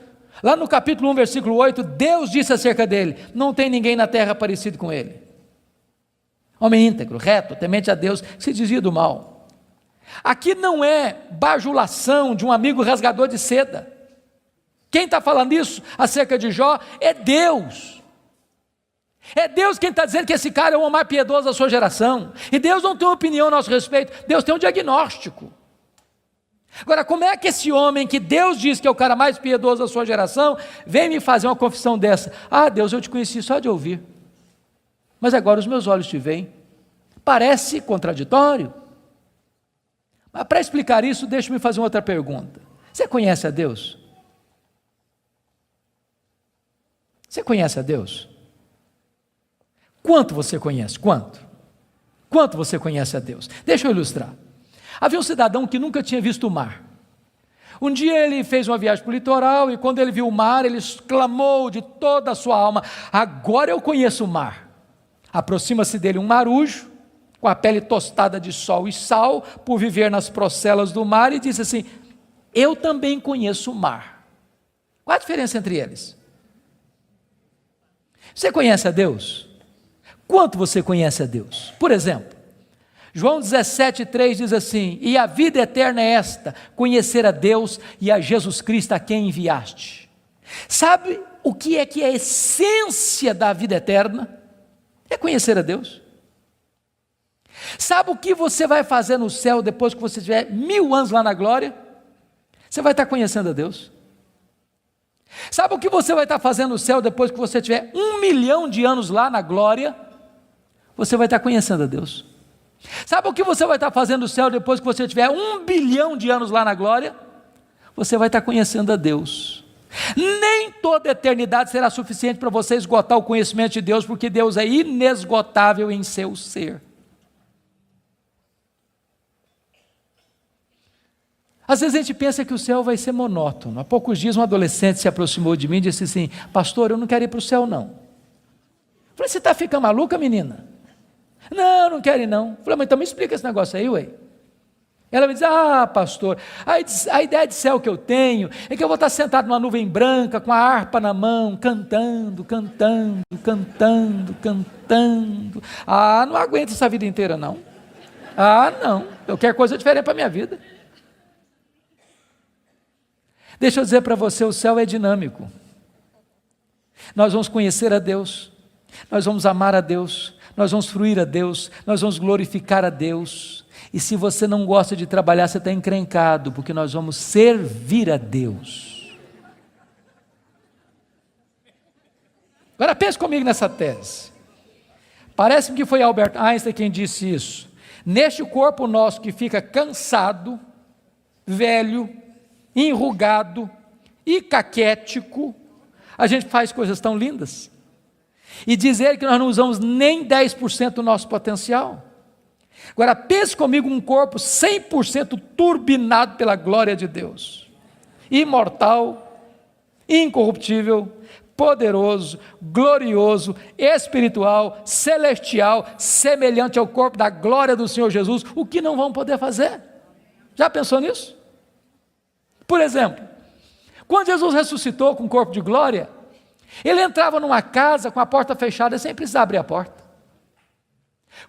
Lá no capítulo 1, versículo 8, Deus disse acerca dele: não tem ninguém na terra parecido com ele. Homem íntegro, reto, temente a Deus, que se desvia do mal. Aqui não é bajulação de um amigo rasgador de seda. Quem está falando isso acerca de Jó é Deus. É Deus quem está dizendo que esse cara é o homem mais piedoso da sua geração. E Deus não tem uma opinião a nosso respeito, Deus tem um diagnóstico. Agora, como é que esse homem que Deus diz que é o cara mais piedoso da sua geração, vem me fazer uma confissão dessa? Ah, Deus, eu te conheci só de ouvir, mas agora os meus olhos te veem. Parece contraditório. Mas para explicar isso, deixe-me fazer uma outra pergunta. Você conhece a Deus? Você conhece a Deus? Quanto você conhece? Quanto? Quanto você conhece a Deus? Deixa eu ilustrar. Havia um cidadão que nunca tinha visto o mar. Um dia ele fez uma viagem para o litoral e quando ele viu o mar, ele exclamou de toda a sua alma: agora eu conheço o mar. Aproxima-se dele um marujo, com a pele tostada de sol e sal, por viver nas procelas do mar, e disse assim: eu também conheço o mar. Qual a diferença entre eles? Você conhece a Deus? Quanto você conhece a Deus? Por exemplo, João 17,3 diz assim: e a vida eterna é esta, conhecer a Deus e a Jesus Cristo a quem enviaste. Sabe o que é a essência da vida eterna? É conhecer a Deus. Sabe o que você vai fazer no céu depois que você tiver 1000 anos lá na glória? Você vai estar conhecendo a Deus. Sabe o que você vai estar fazendo no céu depois que você tiver 1 milhão de anos lá na glória? Você vai estar conhecendo a Deus. Sabe o que você vai estar fazendo no céu depois que você tiver 1 bilhão de anos lá na glória? Você vai estar conhecendo a Deus. Nem toda a eternidade será suficiente para você esgotar o conhecimento de Deus, porque Deus é inesgotável em seu ser. Às vezes a gente pensa que o céu vai ser monótono. Há poucos dias um adolescente se aproximou de mim e disse assim: pastor, eu não quero ir para o céu não. Eu falei: você está ficando maluca, menina? Não, não quero ir não. Eu falei: mas então me explica esse negócio aí, ué. Ela me diz: ah, pastor, a ideia de céu que eu tenho é que eu vou estar sentado numa nuvem branca, com a harpa na mão, cantando. Ah, não aguento essa vida inteira não. Ah, não, eu quero coisa diferente para a minha vida. Deixa eu dizer para você, o céu é dinâmico. Nós vamos conhecer a Deus, nós vamos amar a Deus, nós vamos fruir a Deus, nós vamos glorificar a Deus. E se você não gosta de trabalhar, você está encrencado, porque nós vamos servir a Deus. Agora pense comigo nessa tese. Parece-me que foi Albert Einstein quem disse isso. Neste corpo nosso que fica cansado, velho, enrugado e caquético, a gente faz coisas tão lindas. E dizer que nós não usamos nem 10% do nosso potencial. Agora pense comigo um corpo 100% turbinado pela glória de Deus, imortal, incorruptível, poderoso, glorioso, espiritual, celestial, semelhante ao corpo da glória do Senhor Jesus. O que não vão poder fazer? Já pensou nisso? Por exemplo, quando Jesus ressuscitou com o corpo de glória, ele entrava numa casa com a porta fechada sem precisar abrir a porta.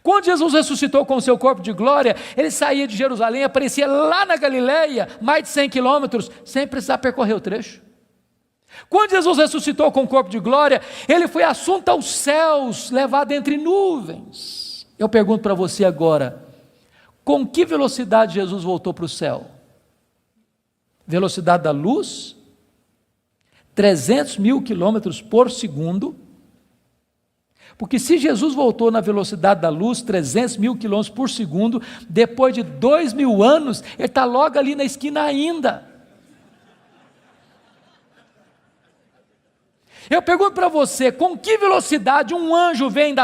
Quando Jesus ressuscitou com o seu corpo de glória, ele saía de Jerusalém, aparecia lá na Galileia, mais de 100 quilômetros, sem precisar percorrer o trecho. Quando Jesus ressuscitou com o corpo de glória, ele foi assunto aos céus, levado entre nuvens. Eu pergunto para você agora, com que velocidade Jesus voltou para o céu? Velocidade da luz? 300 mil quilômetros por segundo. Porque se Jesus voltou na velocidade da luz, 300 mil quilômetros por segundo, depois de 2000 anos, ele está logo ali na esquina ainda. Eu pergunto para você, com que velocidade um anjo vem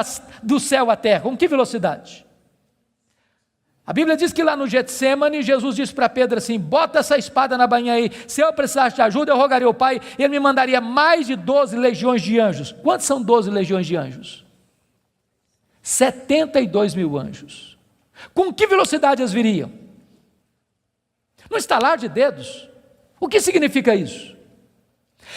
do céu à terra? Com que velocidade? A Bíblia diz que lá no Getsêmani, Jesus disse para Pedro assim, bota essa espada na bainha aí, se eu precisasse de ajuda, eu rogaria ao Pai, ele me mandaria mais de 12 legiões de anjos. Quantos são 12 legiões de anjos? 72 mil anjos. Com que velocidade eles viriam? No estalar de dedos. O que significa isso?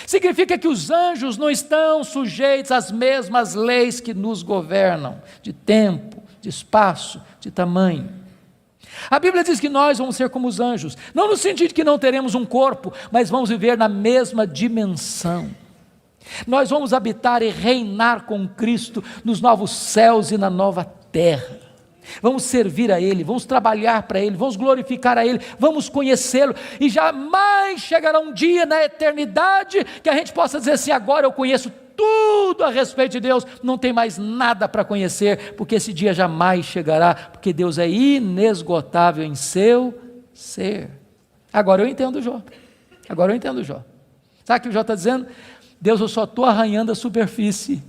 Significa que os anjos não estão sujeitos às mesmas leis que nos governam, de tempo, de espaço, de tamanho. A Bíblia diz que nós vamos ser como os anjos, não no sentido de que não teremos um corpo, mas vamos viver na mesma dimensão. Nós vamos habitar e reinar com Cristo nos novos céus e na nova terra. Vamos servir a Ele, vamos trabalhar para Ele, vamos glorificar a Ele, vamos conhecê-lo, e jamais chegará um dia na eternidade que a gente possa dizer assim, agora eu conheço tudo a respeito de Deus, não tem mais nada para conhecer, porque esse dia jamais chegará, porque Deus é inesgotável em seu ser. Agora eu entendo Jó, sabe o que o Jó está dizendo? Deus, eu só estou arranhando a superfície,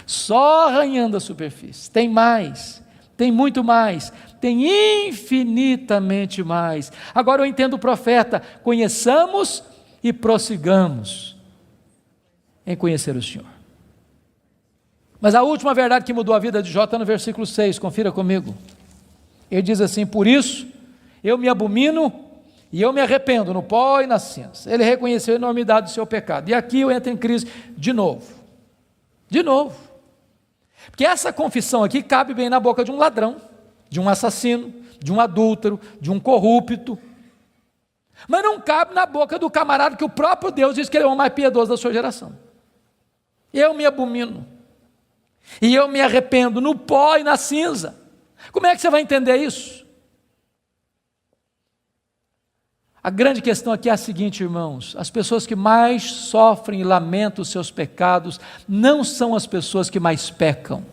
só arranhando a superfície, tem mais, tem muito mais, tem infinitamente mais. Agora eu entendo o profeta, conheçamos e prossigamos em conhecer o Senhor. Mas a última verdade que mudou a vida de Jó está no versículo 6, confira comigo. Ele diz assim, por isso eu me abomino e eu me arrependo no pó e nas cinzas. Ele reconheceu a enormidade do seu pecado. E aqui eu entro em crise de novo. Porque essa confissão aqui cabe bem na boca de um ladrão, de um assassino, de um adúltero, de um corrupto. Mas não cabe na boca do camarada que o próprio Deus diz que ele é o mais piedoso da sua geração. Eu me abomino. E eu me arrependo no pó e na cinza. Como é que você vai entender isso? A grande questão aqui é a seguinte, irmãos, as pessoas que mais sofrem e lamentam os seus pecados não são as pessoas que mais pecam.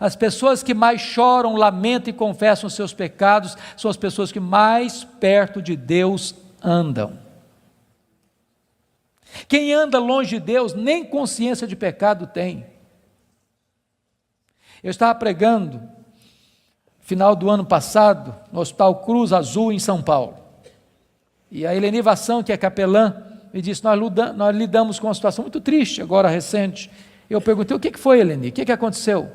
As pessoas que mais choram, lamentam e confessam os seus pecados são as pessoas que mais perto de Deus andam. Quem anda longe de Deus nem consciência de pecado tem. Eu estava pregando final do ano passado no Hospital Cruz Azul em São Paulo. E a Eleni Vassão, que é capelã, me disse, nós lidamos com uma situação muito triste, agora recente. Eu perguntei, o que foi, Eleni? O que aconteceu?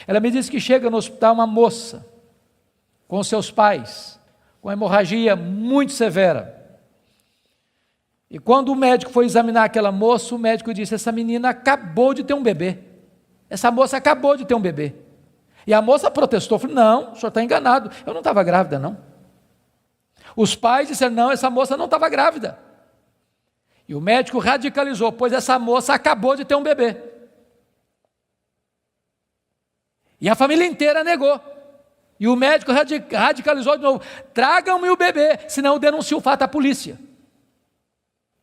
Ela me disse que chega no hospital uma moça, com seus pais, com hemorragia muito severa. E quando o médico foi examinar aquela moça, o médico disse, essa menina acabou de ter um bebê. Essa moça acabou de ter um bebê. E a moça protestou, falou, não, o senhor está enganado, eu não estava grávida não. Os pais disseram, não, essa moça não estava grávida. E o médico radicalizou, pois essa moça acabou de ter um bebê. E a família inteira negou. E o médico radicalizou de novo, tragam-me o bebê, senão eu denuncio o fato à polícia.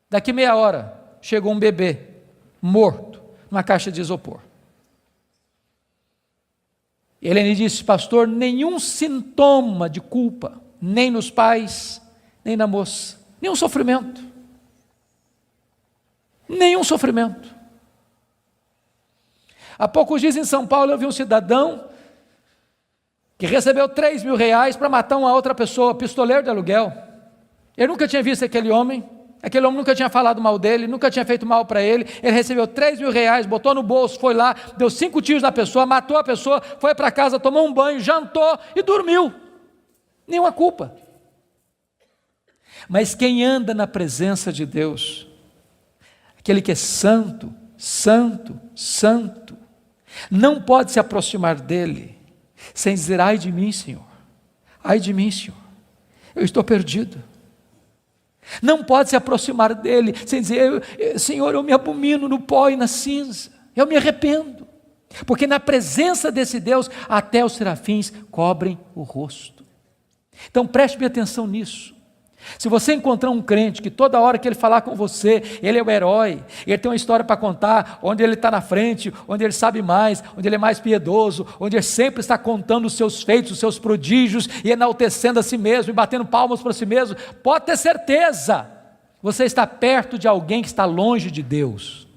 Daqui meia hora, chegou um bebê, morto, numa caixa de isopor. E Helene disse, pastor, nenhum sintoma de culpa, nem nos pais, nem na moça, nenhum sofrimento. Há poucos dias em São Paulo eu vi um cidadão que recebeu 3 mil reais para matar uma outra pessoa, pistoleiro de aluguel. Eu nunca tinha visto aquele homem nunca tinha falado mal dele, nunca tinha feito mal para ele. Ele recebeu 3 mil reais, botou no bolso, foi lá, deu 5 tiros na pessoa, matou a pessoa, foi para casa, tomou um banho, jantou e dormiu. Nenhuma culpa. Mas quem anda na presença de Deus, aquele que é santo, não pode se aproximar dele sem dizer, ai de mim, Senhor, eu estou perdido, Não pode se aproximar dele sem dizer: Senhor, eu me abomino no pó e na cinza, eu me arrependo. Porque na presença desse Deus, até os serafins cobrem o rosto. Então preste bem atenção nisso. Se você encontrar um crente que toda hora que ele falar com você, ele é o herói, ele tem uma história para contar, onde ele está na frente, onde ele sabe mais, onde ele é mais piedoso, onde ele sempre está contando os seus feitos, os seus prodígios, e enaltecendo a si mesmo, e batendo palmas para si mesmo, pode ter certeza, você está perto de alguém que está longe de Deus.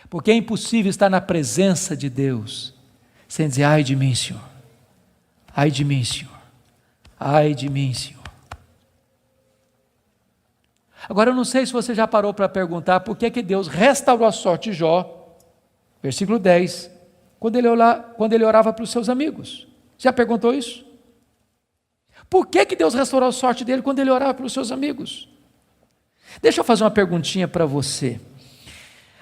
Porque é impossível estar na presença de Deus sem dizer: ai de mim, Senhor, ai de mim, Senhor, ai de mim, Senhor. Agora eu não sei se você já parou para perguntar por que Deus restaurou a sorte de Jó, versículo 10, quando ele orava para os seus amigos. Já perguntou isso? Por que Deus restaurou a sorte dele quando ele orava pelos seus amigos? Deixa eu fazer uma perguntinha para você.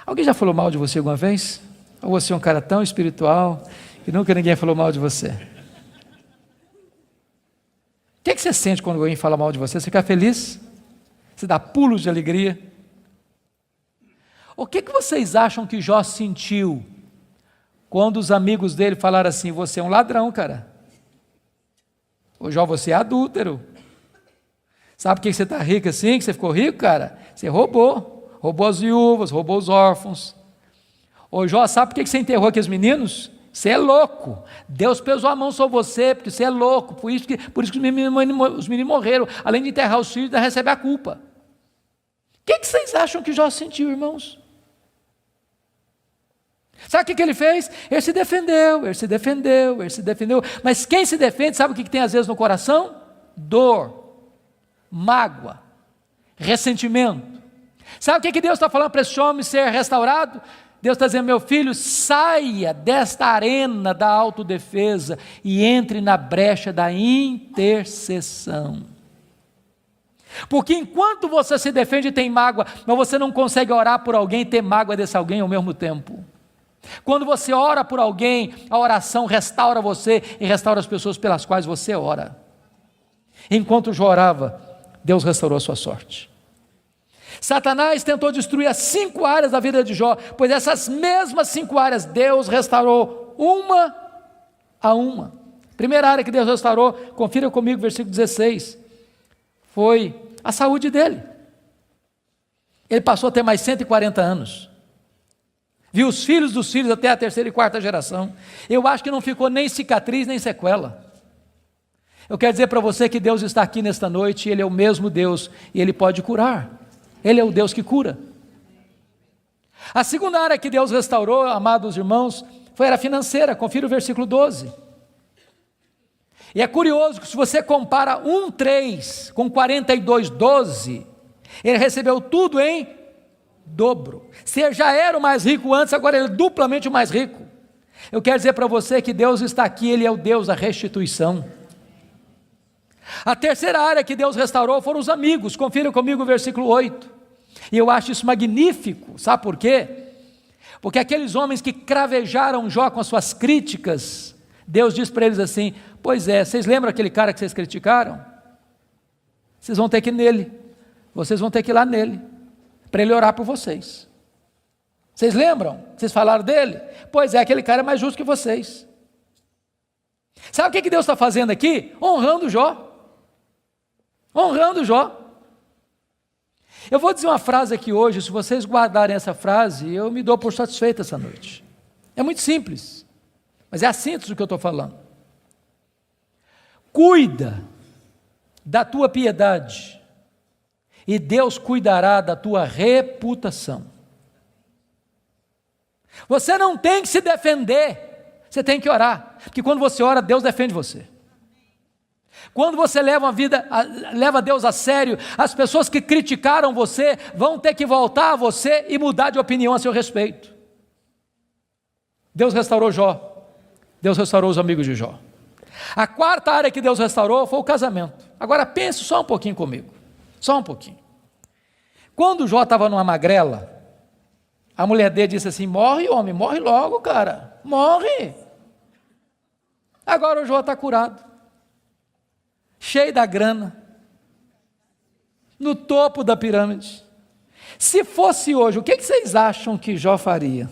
Alguém já falou mal de você alguma vez? Ou você é um cara tão espiritual que nunca ninguém falou mal de você? O que você sente quando alguém fala mal de você? Você fica feliz? Você dá pulos de alegria? O que vocês acham que Jó sentiu quando os amigos dele falaram assim: você é um ladrão, cara? Ô Jó, você é adúltero. Sabe por que você está rico assim? Que você ficou rico, cara? Você roubou as viúvas, roubou os órfãos. Ô Jó, sabe por que você enterrou aqueles meninos? Você é louco, Deus pesou a mão sobre você, porque você é louco, por isso que os meninos morreram, além de enterrar os filhos, ainda recebe a culpa. O que vocês acham que Jó sentiu, irmãos? Sabe o que ele fez? Ele se defendeu, mas quem se defende, sabe o que tem às vezes no coração? Dor, mágoa, ressentimento. Sabe o que Deus está falando para esse homem ser restaurado? Deus está dizendo: meu filho, saia desta arena da autodefesa e entre na brecha da intercessão. Porque enquanto você se defende e tem mágoa, mas você não consegue orar por alguém e ter mágoa desse alguém ao mesmo tempo. Quando você ora por alguém, a oração restaura você e restaura as pessoas pelas quais você ora. Enquanto Jó orava, Deus restaurou a sua sorte. Satanás tentou destruir as 5 áreas da vida de Jó, pois essas mesmas 5 áreas Deus restaurou uma a uma. Primeira área que Deus restaurou, confira comigo, versículo 16, foi a saúde dele. Ele passou a ter mais 140 anos. Viu os filhos dos filhos até a 3ª e 4ª geração. Eu acho que não ficou nem cicatriz, nem sequela. Eu quero dizer para você que Deus está aqui nesta noite, Ele é o mesmo Deus, e Ele pode curar. Ele é o Deus que cura. A segunda área que Deus restaurou, amados irmãos, foi a área financeira. Confira o versículo 12. E é curioso que se você compara 1:3 com 42:12, ele recebeu tudo em dobro. Se já era o mais rico antes, agora ele é duplamente o mais rico. Eu quero dizer para você que Deus está aqui, Ele é o Deus da restituição. A terceira área que Deus restaurou foram os amigos. Confira comigo o versículo 8. E eu acho isso magnífico. Sabe por quê? Porque aqueles homens que cravejaram Jó com as suas críticas, Deus diz para eles assim: pois é, vocês lembram aquele cara que vocês criticaram? Vocês vão ter que ir nele. Vocês vão ter que ir lá nele, para ele orar por vocês. Vocês lembram? Vocês falaram dele? Pois é, aquele cara é mais justo que vocês. Sabe o que Deus está fazendo aqui? Honrando Jó. Honrando Jó. Eu vou dizer uma frase aqui hoje, se vocês guardarem essa frase, eu me dou por satisfeito essa noite. É muito simples, mas é a síntese do que eu estou falando. Cuida da tua piedade, e Deus cuidará da tua reputação. Você não tem que se defender, você tem que orar, porque quando você ora, Deus defende você. Quando você leva Deus a sério, as pessoas que criticaram você vão ter que voltar a você e mudar de opinião a seu respeito. Deus restaurou Jó, Deus restaurou os amigos de Jó. A quarta área que Deus restaurou foi o casamento. Agora pense só um pouquinho comigo, só um pouquinho. Quando Jó estava numa magrela, a mulher dele disse assim: morre homem, morre logo cara, morre. Agora o Jó está curado. cheio da grana, no topo da pirâmide. Se fosse hoje, o que vocês acham que Jó faria?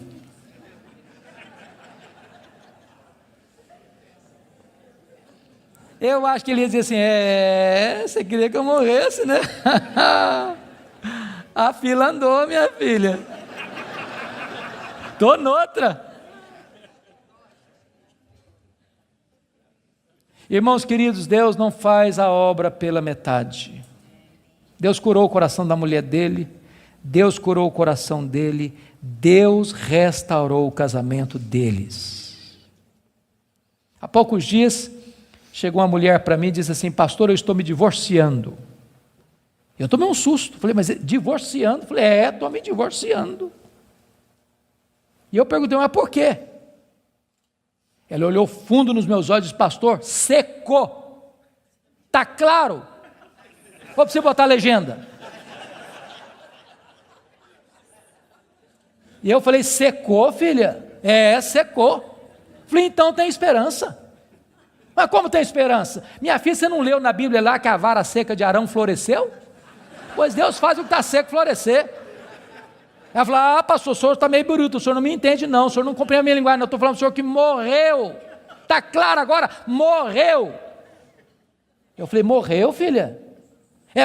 Eu acho que ele ia dizer assim, você queria que eu morresse, né? A fila andou, minha filha. Estou noutra. Irmãos queridos, Deus não faz a obra pela metade. Deus curou o coração da mulher dele, Deus curou o coração dele, Deus restaurou o casamento deles. Há poucos dias, chegou uma mulher para mim e disse assim, pastor, eu estou me divorciando. Eu tomei um susto, falei, mas divorciando? Falei, estou me divorciando. E eu perguntei, mas por quê? Ela olhou fundo nos meus olhos e disse, pastor, secou. Está claro? Vou para você botar a legenda. E eu falei, secou, filha? Secou. Falei, então tem esperança. Mas como tem esperança? Minha filha, você não leu na Bíblia lá que a vara seca de Arão floresceu? Pois Deus faz o que está seco florescer. Ela falou, pastor, o senhor está meio bruto, o senhor não me entende não, o senhor não compreende a minha linguagem, não, eu estou falando do senhor que morreu. Está claro agora? Morreu. Eu falei, morreu, filha?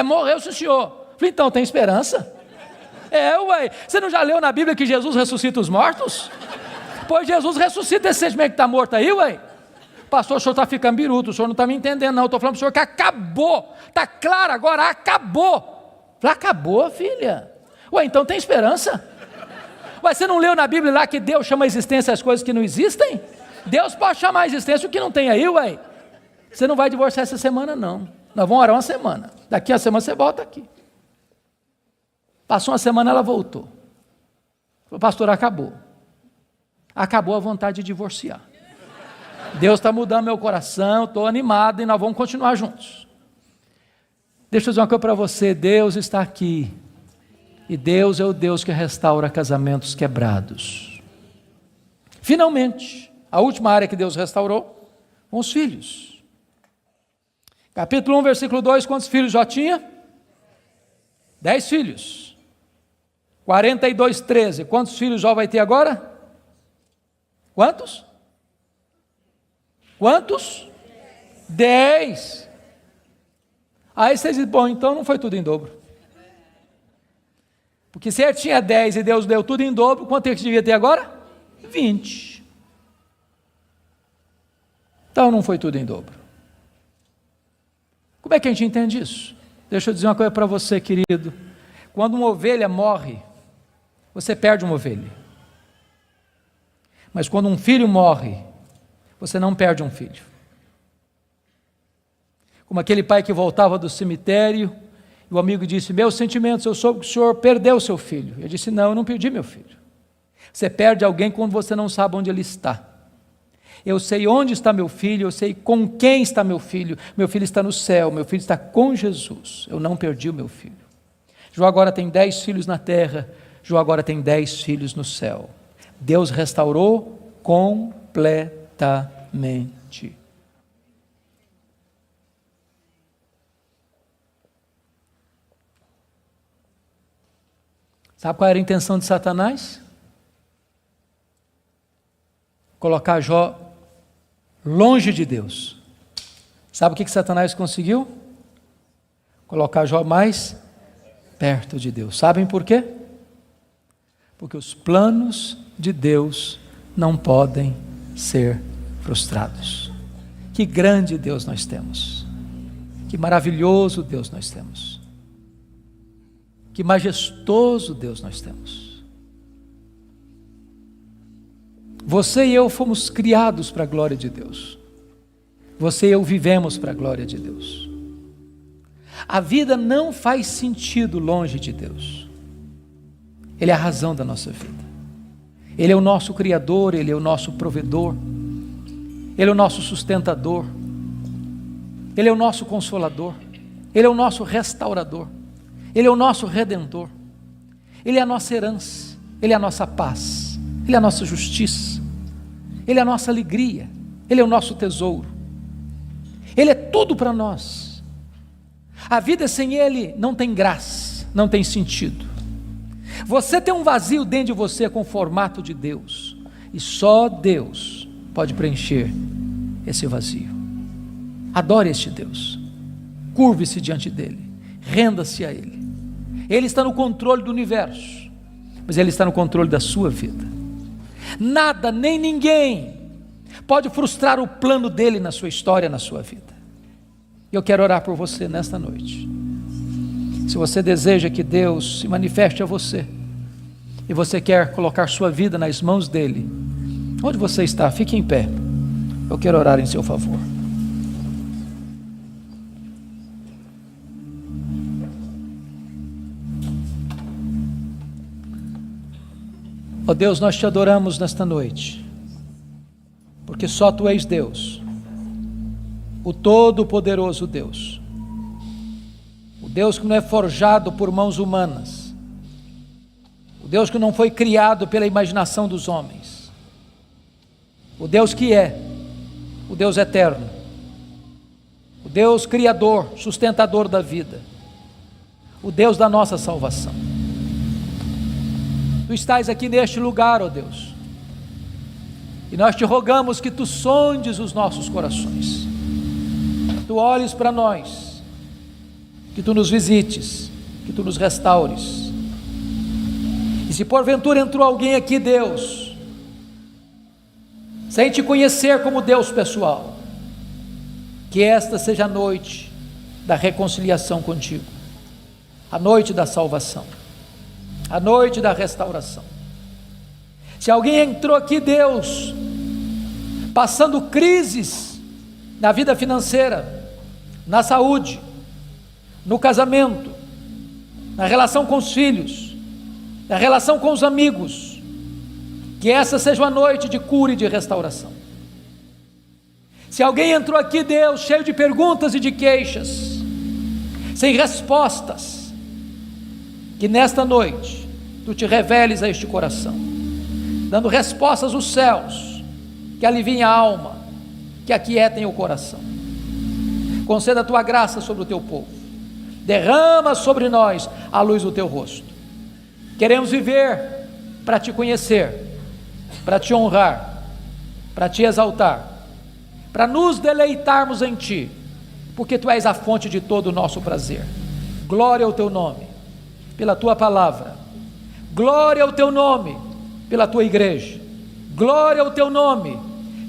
Morreu, sim, senhor. Falei, então tem esperança? Ué, você não já leu na Bíblia que Jesus ressuscita os mortos? Pois Jesus ressuscita esse sentimento que está morto aí, ué. Pastor, o senhor está ficando biruto, o senhor não está me entendendo não, eu estou falando para o senhor que acabou, está claro agora, acabou. Falei, acabou, filha? Ué, então tem esperança? Ué, você não leu na Bíblia lá que Deus chama a existência as coisas que não existem? Deus pode chamar a existência o que não tem aí, ué. Você não vai divorciar essa semana não, nós vamos orar uma semana, daqui a semana você volta aqui. Passou uma semana, ela voltou. Falei, pastor, acabou a vontade de divorciar. Deus está mudando meu coração, estou animado e nós vamos continuar juntos. Deixa eu dizer uma coisa para você, Deus está aqui. E Deus é o Deus que restaura casamentos quebrados. Finalmente, a última área que Deus restaurou, com os filhos. Capítulo 1, versículo 2, quantos filhos Jó tinha? 10 filhos. 42, 13, quantos filhos Jó vai ter agora? Quantos? 10. Aí vocês dizem, bom, então não foi tudo em dobro. Porque se ele tinha 10 e Deus deu tudo em dobro, quanto é que devia ter agora? 20. Então não foi tudo em dobro. Como é que a gente entende isso? Deixa eu dizer uma coisa para você, querido. Quando uma ovelha morre, você perde uma ovelha. Mas quando um filho morre, você não perde um filho. Como aquele pai que voltava do cemitério, e o amigo disse, meus sentimentos, eu soube que o senhor perdeu seu filho. Eu disse, não, eu não perdi meu filho. Você perde alguém quando você não sabe onde ele está. Eu sei onde está meu filho, eu sei com quem está meu filho está no céu, meu filho está com Jesus, eu não perdi o meu filho. Jó agora tem 10 filhos na terra, Jó agora tem 10 filhos no céu. Deus restaurou completamente. Sabe qual era a intenção de Satanás? Colocar Jó longe de Deus. Sabe o que Satanás conseguiu? Colocar Jó mais perto de Deus. Sabem por quê? Porque os planos de Deus não podem ser frustrados. Que grande Deus nós temos. Que maravilhoso Deus nós temos. Que majestoso Deus nós temos. Você e eu fomos criados para a glória de Deus. Você e eu vivemos para a glória de Deus. A vida não faz sentido longe de Deus. Ele é a razão da nossa vida. Ele é o nosso Criador, Ele é o nosso provedor, Ele é o nosso sustentador, Ele é o nosso consolador, Ele é o nosso restaurador, Ele é o nosso redentor, Ele é a nossa herança, Ele é a nossa paz, Ele é a nossa justiça, Ele é a nossa alegria, Ele é o nosso tesouro, Ele é tudo para nós. A vida sem Ele não tem graça, não tem sentido. Você tem um vazio dentro de você com o formato de Deus, e só Deus pode preencher esse vazio. Adore este Deus, curve-se diante dEle, renda-se a Ele. Ele está no controle do universo, mas Ele está no controle da sua vida. Nada, nem ninguém pode frustrar o plano dEle na sua história, na sua vida. Eu quero orar por você nesta noite. Se você deseja que Deus se manifeste a você, e você quer colocar sua vida nas mãos dEle, onde você está, fique em pé. Eu quero orar em seu favor. Ó Deus, nós te adoramos nesta noite, porque só Tu és Deus, o Todo-Poderoso Deus, o Deus que não é forjado por mãos humanas, o Deus que não foi criado pela imaginação dos homens, o Deus que é, o Deus eterno, o Deus criador, sustentador da vida, o Deus da nossa salvação. Tu estás aqui neste lugar, ó Deus, e nós te rogamos que Tu sondes os nossos corações, Tu olhes para nós, que Tu nos visites, que Tu nos restaures. E se porventura entrou alguém aqui, Deus, sem Te conhecer como Deus pessoal, que esta seja a noite da reconciliação contigo, a noite da salvação, a noite da restauração. Se alguém entrou aqui, Deus, passando crises na vida financeira, na saúde, no casamento, na relação com os filhos, na relação com os amigos, que essa seja uma noite de cura e de restauração. Se alguém entrou aqui, Deus, cheio de perguntas e de queixas, sem respostas, que nesta noite Tu te reveles a este coração, dando respostas aos céus, que aliviem a alma, que aquietem o coração. Conceda a Tua graça sobre o Teu povo, derrama sobre nós a luz do Teu rosto. Queremos viver para Te conhecer, para Te honrar, para Te exaltar, para nos deleitarmos em Ti, porque Tu és a fonte de todo o nosso prazer. Glória ao Teu nome, pela Tua palavra, glória ao Teu nome, pela Tua igreja, glória ao Teu nome,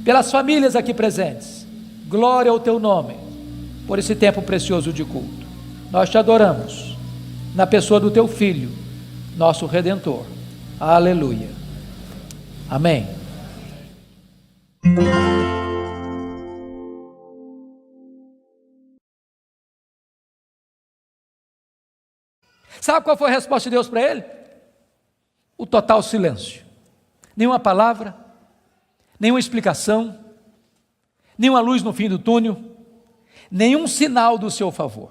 pelas famílias aqui presentes, glória ao Teu nome, por esse tempo precioso de culto. Nós Te adoramos, na pessoa do Teu Filho, nosso Redentor. Aleluia. Amém. Sabe qual foi a resposta de Deus para ele? O total silêncio. Nenhuma palavra, nenhuma explicação, nenhuma luz no fim do túnel, nenhum sinal do seu favor.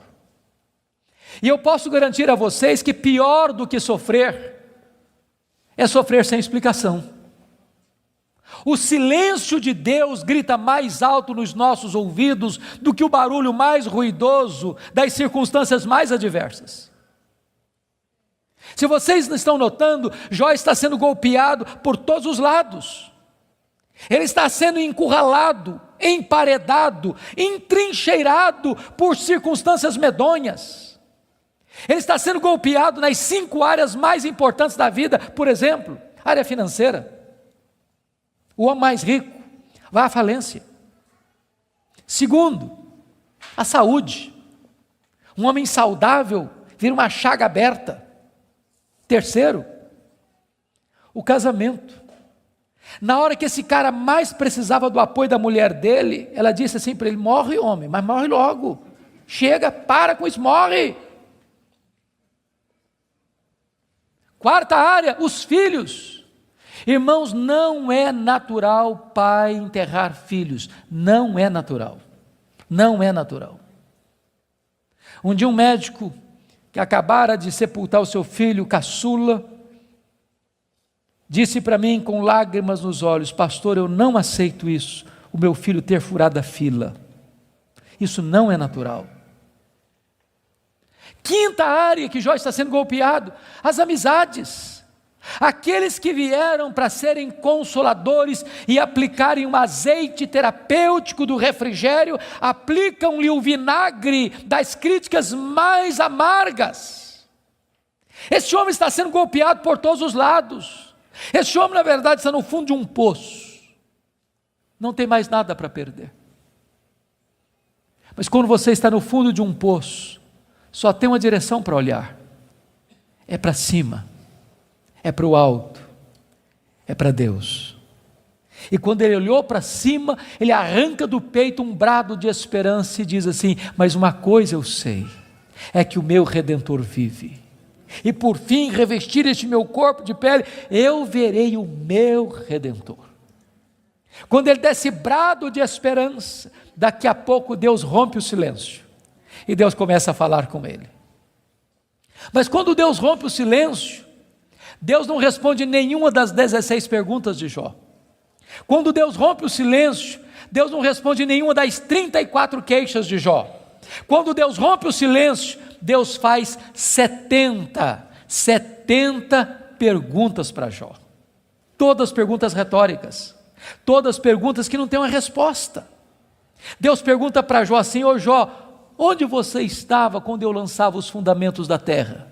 E eu posso garantir a vocês que pior do que sofrer, é sofrer sem explicação. O silêncio de Deus grita mais alto nos nossos ouvidos do que o barulho mais ruidoso das circunstâncias mais adversas. Se vocês não estão notando, Jó está sendo golpeado por todos os lados. Ele está sendo encurralado, emparedado, entrincheirado por circunstâncias medonhas. Ele está sendo golpeado nas 5 áreas mais importantes da vida. Por exemplo, área financeira. O homem mais rico vai à falência. Segundo, a saúde. Um homem saudável vira uma chaga aberta. Terceiro, o casamento. Na hora que esse cara mais precisava do apoio da mulher dele, ela disse assim para ele: morre, homem, mas morre logo. Chega, para com isso, morre. Quarta área, os filhos. Irmãos, não é natural pai enterrar filhos. Não é natural. Não é natural. Um dia um médico que acabara de sepultar o seu filho caçula, disse para mim com lágrimas nos olhos: pastor, eu não aceito isso, o meu filho ter furado a fila. Isso não é natural. Quinta área que Jó está sendo golpeado: as amizades. Aqueles que vieram para serem consoladores e aplicarem um azeite terapêutico do refrigério, aplicam-lhe o vinagre das críticas mais amargas. Esse homem está sendo golpeado por todos os lados. Esse homem, na verdade, está no fundo de um poço. Não tem mais nada para perder. Mas quando você está no fundo de um poço, só tem uma direção para olhar: é para cima, é para o alto, é para Deus. E quando ele olhou para cima, ele arranca do peito um brado de esperança e diz assim: mas uma coisa eu sei, é que o meu Redentor vive, e por fim revestir este meu corpo de pele, eu verei o meu Redentor. Quando ele dá esse brado de esperança, daqui a pouco Deus rompe o silêncio, e Deus começa a falar com ele. Mas quando Deus rompe o silêncio, Deus não responde nenhuma das 16 perguntas de Jó. Quando Deus rompe o silêncio, Deus não responde nenhuma das 34 queixas de Jó. Quando Deus rompe o silêncio, Deus faz 70 perguntas para Jó. Todas perguntas retóricas, todas perguntas que não têm uma resposta. Deus pergunta para Jó assim: ô Jó, onde você estava quando eu lançava os fundamentos da terra?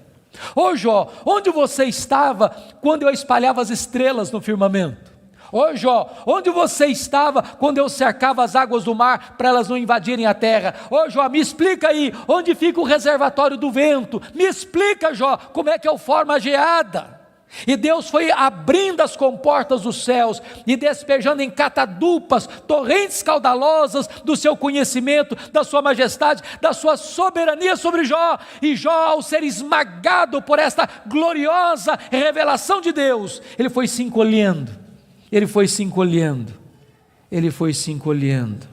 Ô Jó, onde você estava quando eu espalhava as estrelas no firmamento? Ô Jó, onde você estava quando eu cercava as águas do mar para elas não invadirem a terra? Ô Jó, me explica aí, onde fica o reservatório do vento? Me explica, Jó, como é que eu formo a geada? E Deus foi abrindo as comportas dos céus e despejando em catadupas, torrentes caudalosas do seu conhecimento, da sua majestade, da sua soberania sobre Jó. E Jó, ao ser esmagado por esta gloriosa revelação de Deus, ele foi se encolhendo, ele foi se encolhendo, ele foi se encolhendo,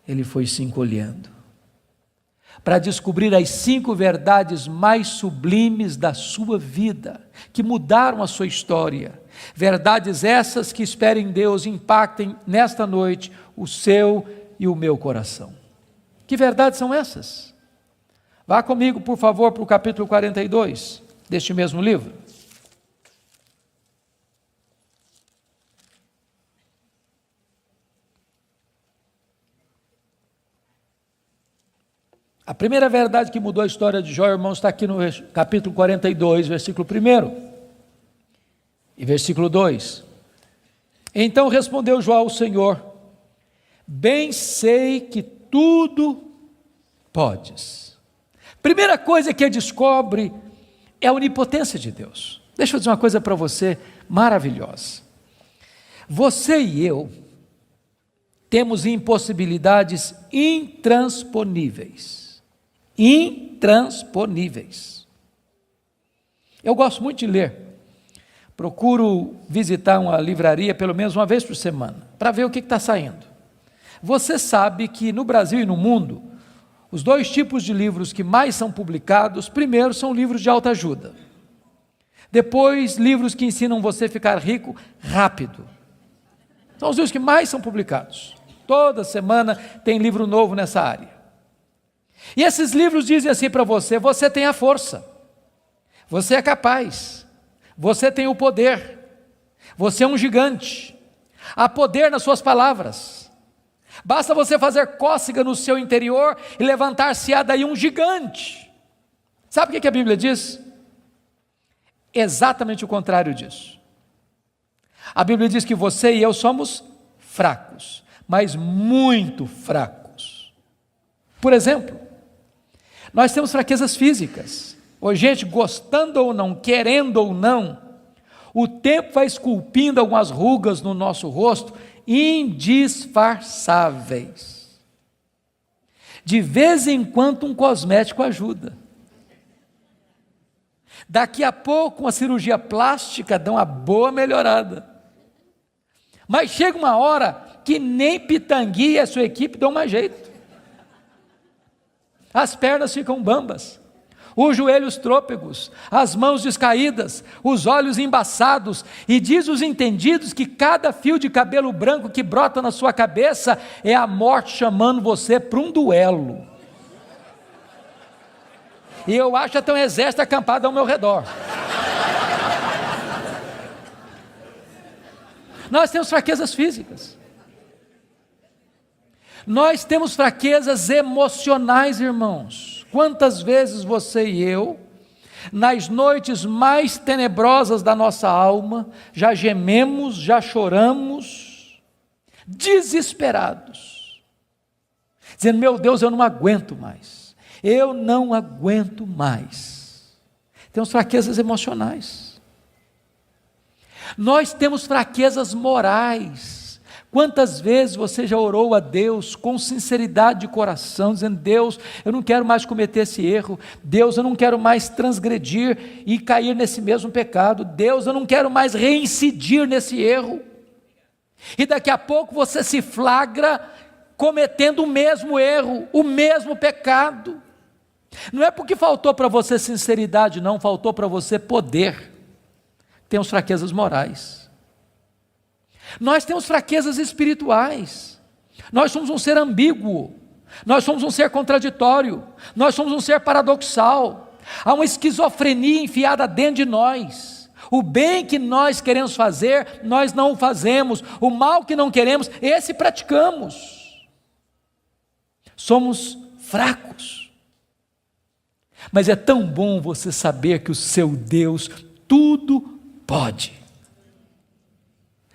ele foi se encolhendo, para descobrir as 5 verdades mais sublimes da sua vida, que mudaram a sua história. Verdades essas que, espero em Deus, impactem nesta noite o seu e o meu coração. Que verdades são essas? Vá comigo, por favor, para o capítulo 42 deste mesmo livro. A primeira verdade que mudou a história de Jó, irmãos, está aqui no capítulo 42, versículo 1 e versículo 2. Então respondeu Jó ao Senhor: bem sei que tudo podes. Primeira coisa que ele descobre é a onipotência de Deus. Deixa eu dizer uma coisa para você maravilhosa. Você e eu temos impossibilidades intransponíveis. Intransponíveis. Eu gosto muito de ler. Procuro visitar uma livraria pelo menos uma vez por semana, para ver o que está saindo. Você sabe que no Brasil e no mundo, os 2 tipos de livros que mais são publicados, primeiro são livros de autoajuda. Depois, livros que ensinam você a ficar rico rápido. São os livros que mais são publicados. Toda semana tem livro novo nessa área. E esses livros dizem assim para você: você tem a força, você é capaz, você tem o poder, você é um gigante, há poder nas suas palavras, basta você fazer cócega no seu interior e levantar-se-á daí um gigante. Sabe o que a Bíblia diz? Exatamente o contrário disso. A Bíblia diz que você e eu somos fracos, mas muito fracos. Por exemplo, nós temos fraquezas físicas. Ô, gente, gostando ou não, querendo ou não, o tempo vai esculpindo algumas rugas no nosso rosto, indisfarçáveis. De vez em quando um cosmético ajuda. Daqui a pouco uma cirurgia plástica dá uma boa melhorada. Mas chega uma hora que nem Pitangui e a sua equipe dão mais jeito. As pernas ficam bambas, os joelhos trôpegos, as mãos descaídas, os olhos embaçados, e diz os entendidos que cada fio de cabelo branco que brota na sua cabeça é a morte chamando você para um duelo. E eu acho até um exército acampado ao meu redor. Nós temos fraquezas físicas. Nós temos fraquezas emocionais, irmãos. Quantas vezes você e eu, nas noites mais tenebrosas da nossa alma, já gememos, já choramos, desesperados, dizendo: meu Deus, eu não aguento mais, eu não aguento mais. Temos fraquezas emocionais. Nós temos fraquezas morais. Quantas vezes você já orou a Deus com sinceridade de coração, dizendo: Deus, eu não quero mais cometer esse erro, Deus, eu não quero mais transgredir e cair nesse mesmo pecado, Deus, eu não quero mais reincidir nesse erro, e daqui a pouco você se flagra cometendo o mesmo erro, o mesmo pecado. Não é porque faltou para você sinceridade, não, faltou para você poder. Temos fraquezas morais. Nós temos fraquezas espirituais. Nós somos um ser ambíguo, nós somos um ser contraditório, nós somos um ser paradoxal. Há uma esquizofrenia enfiada dentro de nós. O bem que nós queremos fazer, nós não o fazemos. O mal que não queremos, esse praticamos. Somos fracos. Mas é tão bom você saber que o seu Deus tudo pode.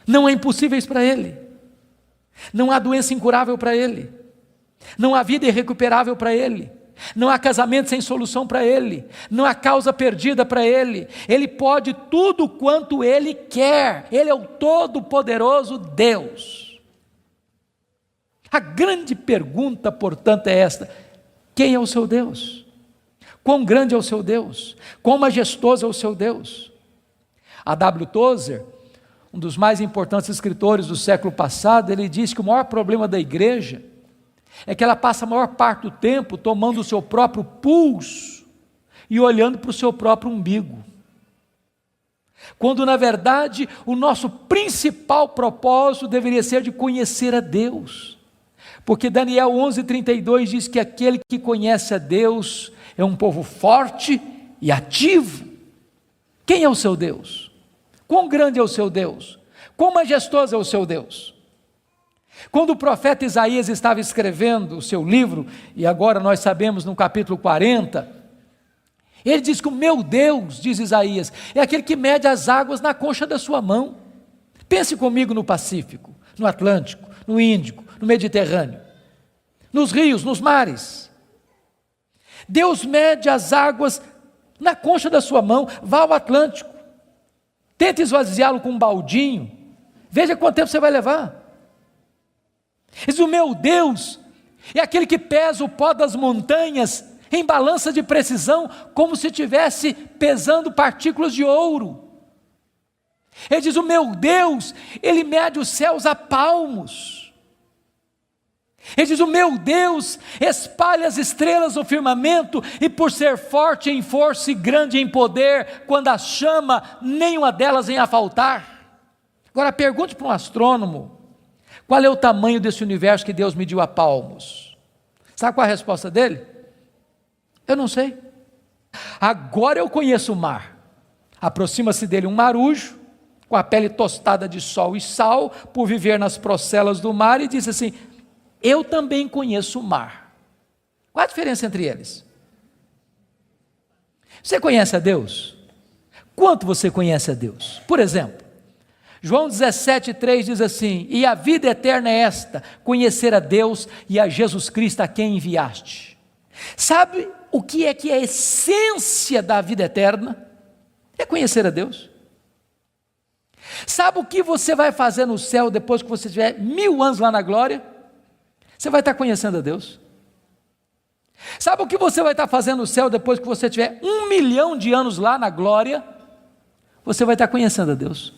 Não há impossíveis para Ele, não há doença incurável para Ele, não há vida irrecuperável para Ele, não há casamento sem solução para Ele, não há causa perdida para Ele. Ele pode tudo quanto Ele quer, Ele é o todo-poderoso Deus. A grande pergunta, portanto, é esta: quem é o seu Deus? Quão grande é o seu Deus? Quão majestoso é o seu Deus? A W. Tozer, um dos mais importantes escritores do século passado, ele diz que o maior problema da igreja é que ela passa a maior parte do tempo tomando o seu próprio pulso e olhando para o seu próprio umbigo, quando na verdade o nosso principal propósito deveria ser de conhecer a Deus, porque Daniel 11:32 diz que aquele que conhece a Deus é um povo forte e ativo. Quem é o seu Deus? Quão grande é o seu Deus? Quão majestoso é o seu Deus? Quando o profeta Isaías estava escrevendo o seu livro, e agora nós sabemos no capítulo 40, ele diz que o meu Deus, diz Isaías, é aquele que mede as águas na concha da sua mão. Pense comigo no Pacífico, no Atlântico, no Índico, no Mediterrâneo, nos rios, nos mares. Deus mede as águas na concha da sua mão. Vá ao Atlântico, tente esvaziá-lo com um baldinho, veja quanto tempo você vai levar. Diz: o meu Deus é aquele que pesa o pó das montanhas em balança de precisão, como se estivesse pesando partículas de ouro. Ele diz: o meu Deus, Ele mede os céus a palmos. Ele diz: o meu Deus espalha as estrelas no firmamento, e por ser forte em força e grande em poder, quando as chama, nenhuma delas vem a faltar. Agora pergunte para um astrônomo: qual é o tamanho desse universo que Deus mediu a palmos? Sabe qual é a resposta dele? Eu não sei. Agora eu conheço o mar. Aproxima-se dele um marujo, com a pele tostada de sol e sal, por viver nas procelas do mar, e diz assim: eu também conheço o mar. Qual a diferença entre eles? Você conhece a Deus? Quanto você conhece a Deus? Por exemplo, João 17,3 diz assim: e a vida eterna é esta, conhecer a Deus e a Jesus Cristo a quem enviaste. Sabe o que é a essência da vida eterna? É conhecer a Deus. Sabe o que você vai fazer no céu depois que você tiver 1000 anos lá na glória? Você vai estar conhecendo a Deus. Sabe o que você vai estar fazendo no céu depois que você tiver 1 milhão de anos lá na glória? Você vai estar conhecendo a Deus.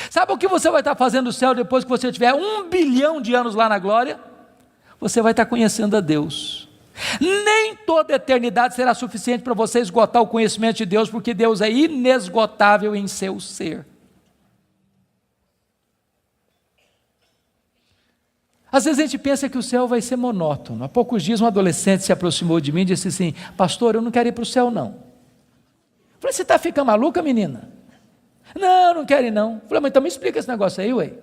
Sabe o que você vai estar fazendo no céu depois que você tiver 1 bilhão de anos lá na glória? Você vai estar conhecendo a Deus. Nem toda a eternidade será suficiente para você esgotar o conhecimento de Deus, porque Deus é inesgotável em seu ser. Às vezes a gente pensa que o céu vai ser monótono. Há poucos dias um adolescente se aproximou de mim e disse assim: pastor, eu não quero ir para o céu não. Eu falei: você está ficando maluca, menina? Não quero ir não. Eu falei: mas então me explica esse negócio aí, ué.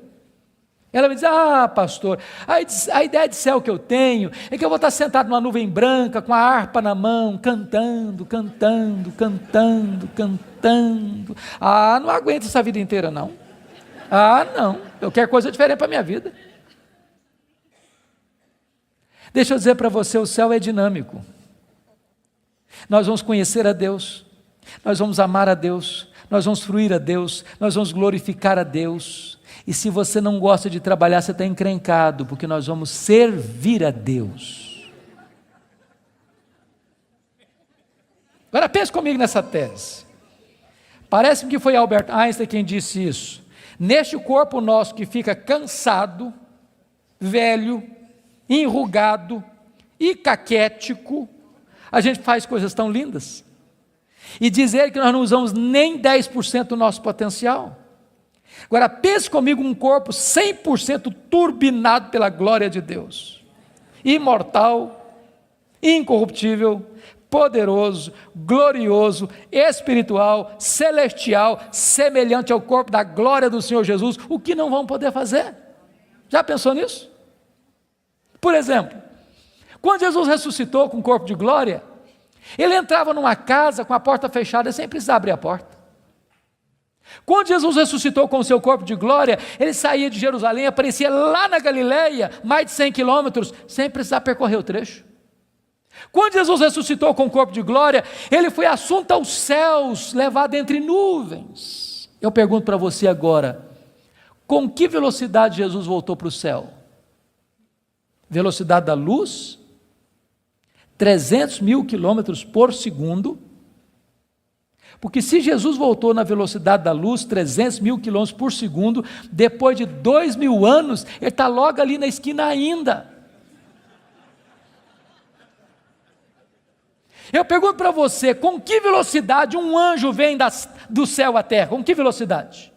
Ela me diz: pastor, a ideia de céu que eu tenho é que eu vou estar sentado numa nuvem branca, com a harpa na mão, cantando. Não aguento essa vida inteira não. Não, eu quero coisa diferente para a minha vida. Deixa eu dizer para você, o céu é dinâmico. Nós vamos conhecer a Deus, nós vamos amar a Deus, nós vamos fruir a Deus, nós vamos glorificar a Deus. E se você não gosta de trabalhar, você está encrencado, porque nós vamos servir a Deus. Agora pense comigo nessa tese. Parece-me que foi Albert Einstein quem disse isso. Neste corpo nosso que fica cansado, velho, enrugado e caquético, a gente faz coisas tão lindas. E dizer que nós não usamos nem 10% do nosso potencial. Agora pense comigo um corpo 100% turbinado pela glória de Deus, imortal, incorruptível, poderoso, glorioso, espiritual, celestial, semelhante ao corpo da glória do Senhor Jesus. O que não vão poder fazer? Já pensou nisso? Por exemplo, quando Jesus ressuscitou com o corpo de glória, ele entrava numa casa com a porta fechada sem precisar abrir a porta. Quando Jesus ressuscitou com o seu corpo de glória, ele saía de Jerusalém, aparecia lá na Galileia, mais de 100 quilômetros, sem precisar percorrer o trecho. Quando Jesus ressuscitou com o corpo de glória, ele foi assunto aos céus, levado entre nuvens. Eu pergunto para você agora, com que velocidade Jesus voltou para o céu? Velocidade da luz? 300 mil quilômetros por segundo. Porque se Jesus voltou na velocidade da luz, 300 mil quilômetros por segundo, depois de 2000 anos, ele está logo ali na esquina ainda. Eu pergunto para você, com que velocidade um anjo vem do céu à terra? Com que velocidade?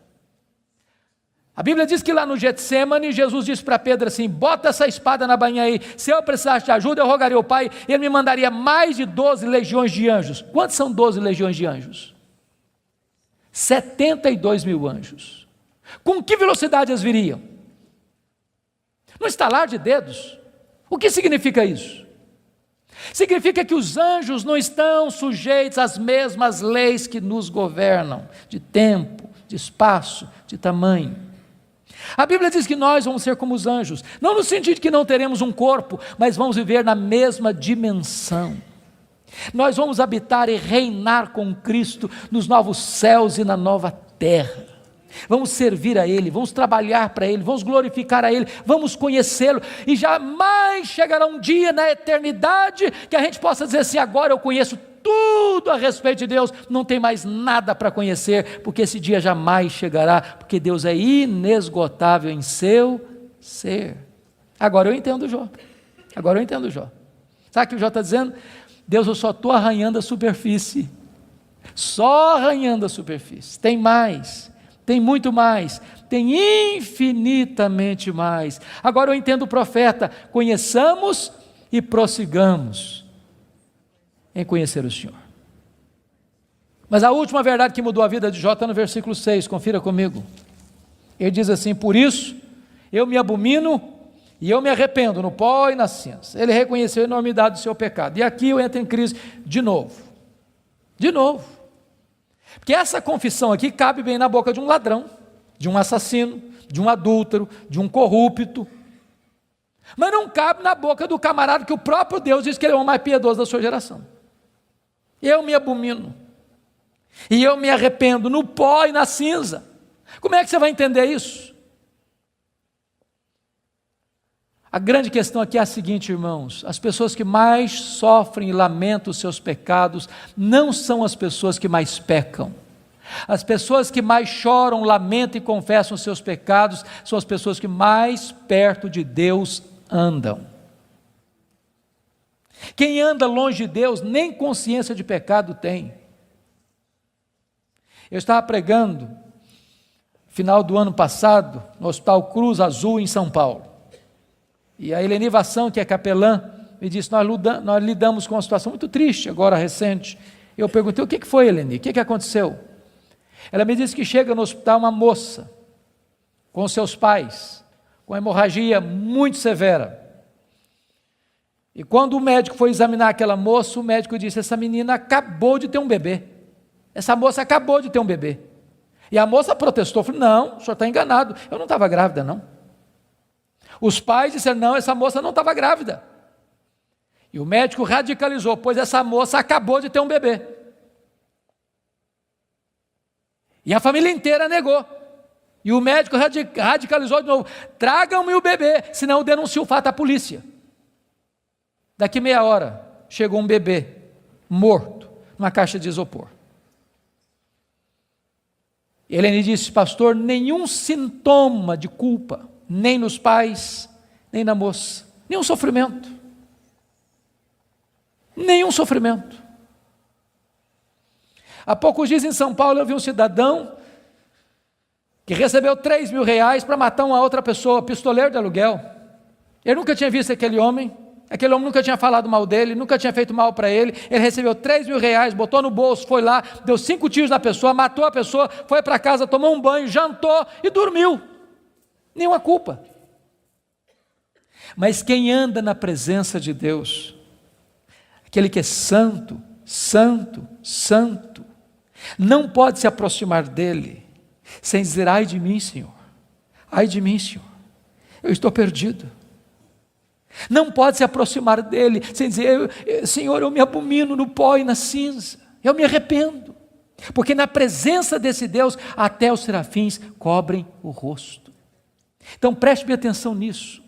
A Bíblia diz que lá no Getsêmani, Jesus disse para Pedro assim: bota essa espada na bainha aí, se eu precisasse de ajuda, eu rogaria ao Pai, ele me mandaria mais de 12 legiões de anjos. Quantos são 12 legiões de anjos? 72 mil anjos. Com que velocidade eles viriam? No estalar de dedos. O que significa isso? Significa que os anjos não estão sujeitos às mesmas leis que nos governam, de tempo, de espaço, de tamanho. A Bíblia diz que nós vamos ser como os anjos, não no sentido de que não teremos um corpo, mas vamos viver na mesma dimensão. Nós vamos habitar e reinar com Cristo nos novos céus e na nova terra. Vamos servir a Ele, vamos trabalhar para Ele, vamos glorificar a Ele, vamos conhecê-lo, e jamais chegará um dia na eternidade que a gente possa dizer assim: agora eu conheço tudo a respeito de Deus, não tem mais nada para conhecer, porque esse dia jamais chegará, porque Deus é inesgotável em seu ser. Agora eu entendo Jó. Sabe o que o Jó está dizendo? Deus, eu só estou arranhando a superfície, só arranhando a superfície. Tem mais, tem muito mais, tem infinitamente mais. Agora eu entendo o profeta: conheçamos e prossigamos em conhecer o Senhor. Mas a última verdade que mudou a vida de Jó está no versículo 6, confira comigo. Ele diz assim: por isso eu me abomino e eu me arrependo no pó e na cinza. Ele reconheceu a enormidade do seu pecado. E aqui eu entro em crise de novo. Porque essa confissão aqui cabe bem na boca de um ladrão, de um assassino, de um adúltero, de um corrupto. Mas não cabe na boca do camarada que o próprio Deus diz que ele é o mais piedoso da sua geração. Eu me abomino. E eu me arrependo no pó e na cinza. Como é que você vai entender isso? A grande questão aqui é a seguinte, irmãos: as pessoas que mais sofrem e lamentam os seus pecados não são as pessoas que mais pecam. As pessoas que mais choram, lamentam e confessam os seus pecados são as pessoas que mais perto de Deus andam. Quem anda longe de Deus nem consciência de pecado tem. Eu estava pregando final do ano passado no Hospital Cruz Azul em São Paulo. E a Eleni Vassão, que é capelã, me disse, nós lidamos com uma situação muito triste, agora recente. Eu perguntei, o que foi, Eleni? O que aconteceu? Ela me disse que chega no hospital uma moça, com seus pais, com hemorragia muito severa. E quando o médico foi examinar aquela moça, o médico disse, essa menina acabou de ter um bebê. Essa moça acabou de ter um bebê. E a moça protestou, falou, não, o senhor está enganado, eu não estava grávida não. Os pais disseram, não, essa moça não estava grávida. E o médico radicalizou, pois essa moça acabou de ter um bebê. E a família inteira negou. E o médico radicalizou de novo, tragam-me o bebê, senão eu denuncio o fato à polícia. Daqui meia hora, chegou um bebê, morto, numa caixa de isopor. E Eleni disse, pastor, nenhum sintoma de culpa, nem nos pais, nem na moça, nenhum sofrimento. Nenhum sofrimento. Há poucos dias em São Paulo eu vi um cidadão que recebeu R$3.000 para matar uma outra pessoa, pistoleiro de aluguel. Ele nunca tinha visto aquele homem nunca tinha falado mal dele, nunca tinha feito mal para ele. Ele recebeu R$3.000, botou no bolso, foi lá, deu 5 tiros na pessoa, matou a pessoa, foi para casa, tomou um banho, jantou e dormiu. Nenhuma culpa. Mas quem anda na presença de Deus, aquele que é santo, santo, santo, não pode se aproximar dele sem dizer, ai de mim, Senhor, eu estou perdido. Não pode se aproximar dele sem dizer, Senhor, eu me abomino no pó e na cinza, eu me arrependo, porque na presença desse Deus, até os serafins cobrem o rosto. Então preste bem atenção nisso.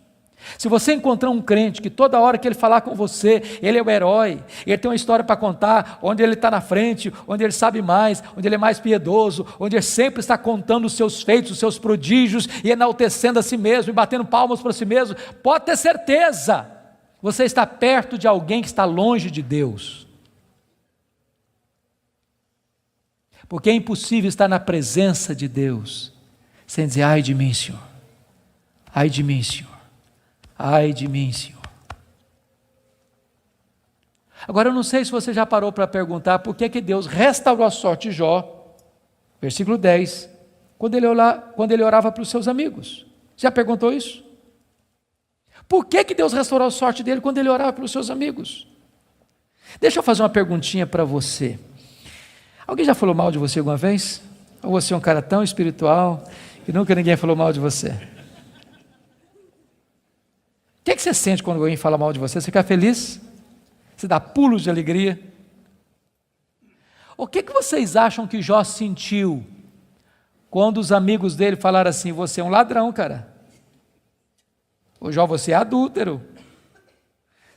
Se você encontrar um crente que toda hora que ele falar com você, ele é o herói, ele tem uma história para contar, onde ele está na frente, onde ele sabe mais, onde ele é mais piedoso, onde ele sempre está contando os seus feitos, os seus prodígios, e enaltecendo a si mesmo, e batendo palmas para si mesmo, pode ter certeza, você está perto de alguém que está longe de Deus. Porque é impossível estar na presença de Deus, sem dizer, ai de mim, Senhor, ai de mim, Senhor. Ai de mim, Senhor. Agora eu não sei se você já parou para perguntar por que Deus restaurou a sorte de Jó, versículo 10, quando ele orava para os seus amigos. Já perguntou isso? Por que Deus restaurou a sorte dele quando ele orava para os seus amigos? Deixa eu fazer uma perguntinha para você. Alguém já falou mal de você alguma vez? Ou você é um cara tão espiritual que nunca ninguém falou mal de você? O que você sente quando alguém fala mal de você? Você fica feliz? Você dá pulos de alegria? O que vocês acham que Jó sentiu quando os amigos dele falaram assim, você é um ladrão, cara? Ô Jó, você é adúltero.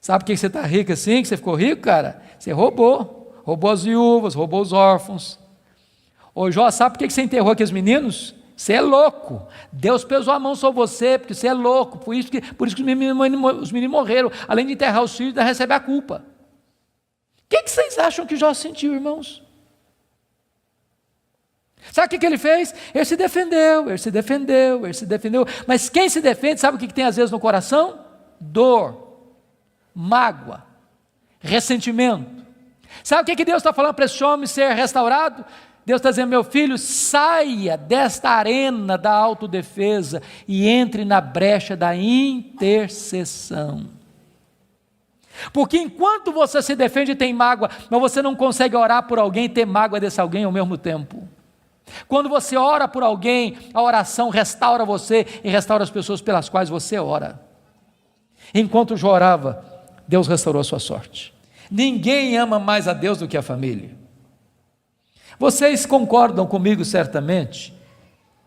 Sabe por que você está rico assim, que você ficou rico, cara? Você roubou as viúvas, roubou os órfãos. Ô Jó, sabe por que você enterrou aqueles meninos? Você é louco, Deus pesou a mão sobre você, porque você é louco, por isso que os meninos morreram, além de enterrar os filhos, ainda recebe a culpa. O que vocês acham que Jó sentiu, irmãos? Sabe o que ele fez? Ele se defendeu, mas quem se defende, sabe o que tem às vezes no coração? Dor, mágoa, ressentimento. Sabe o que Deus está falando para esse homem ser restaurado? Deus está dizendo, meu filho, saia desta arena da autodefesa e entre na brecha da intercessão. Porque enquanto você se defende e tem mágoa, mas você não consegue orar por alguém e ter mágoa desse alguém ao mesmo tempo. Quando você ora por alguém, a oração restaura você e restaura as pessoas pelas quais você ora. Enquanto Jó orava, Deus restaurou a sua sorte. Ninguém ama mais a Deus do que a família. Vocês concordam comigo certamente,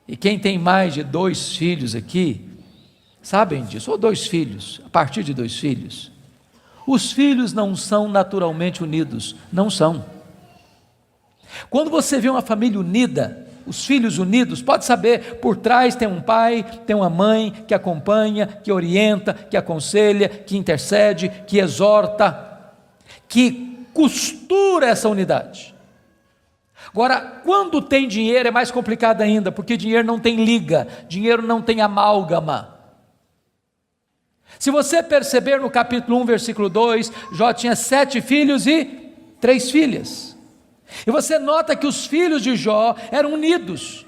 e quem tem mais de 2 filhos aqui, sabem disso, ou 2 filhos, a partir de 2 filhos, os filhos não são naturalmente unidos, não são. Quando você vê uma família unida, os filhos unidos, pode saber, por trás tem um pai, tem uma mãe que acompanha, que orienta, que aconselha, que intercede, que exorta, que costura essa unidade. Agora, quando tem dinheiro é mais complicado ainda, porque dinheiro não tem liga, dinheiro não tem amálgama. Se você perceber no capítulo 1, versículo 2, Jó tinha 7 filhos e 3 filhas. E você nota que os filhos de Jó eram unidos,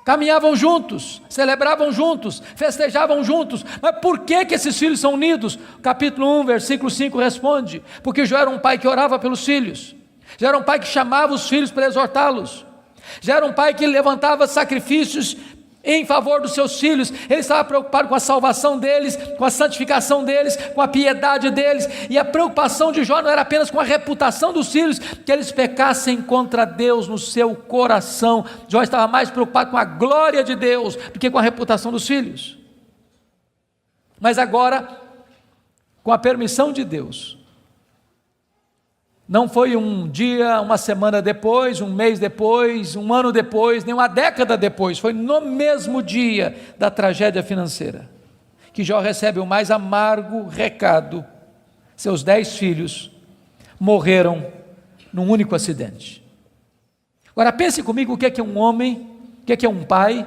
caminhavam juntos, celebravam juntos, festejavam juntos. Mas por que esses filhos são unidos? Capítulo 1, versículo 5 responde: porque Jó era um pai que orava pelos filhos, já era um pai que chamava os filhos para exortá-los, já era um pai que levantava sacrifícios em favor dos seus filhos. Ele estava preocupado com a salvação deles, com a santificação deles, com a piedade deles. E a preocupação de Jó não era apenas com a reputação dos filhos, que eles pecassem contra Deus no seu coração. Jó estava mais preocupado com a glória de Deus do que com a reputação dos filhos. Mas agora, com a permissão de Deus, não foi um dia, uma semana depois, um mês depois, um ano depois, nem uma década depois, foi no mesmo dia da tragédia financeira, que Jó recebe o mais amargo recado: seus 10 filhos morreram num único acidente. Agora pense comigo o que é um homem, o que é um pai,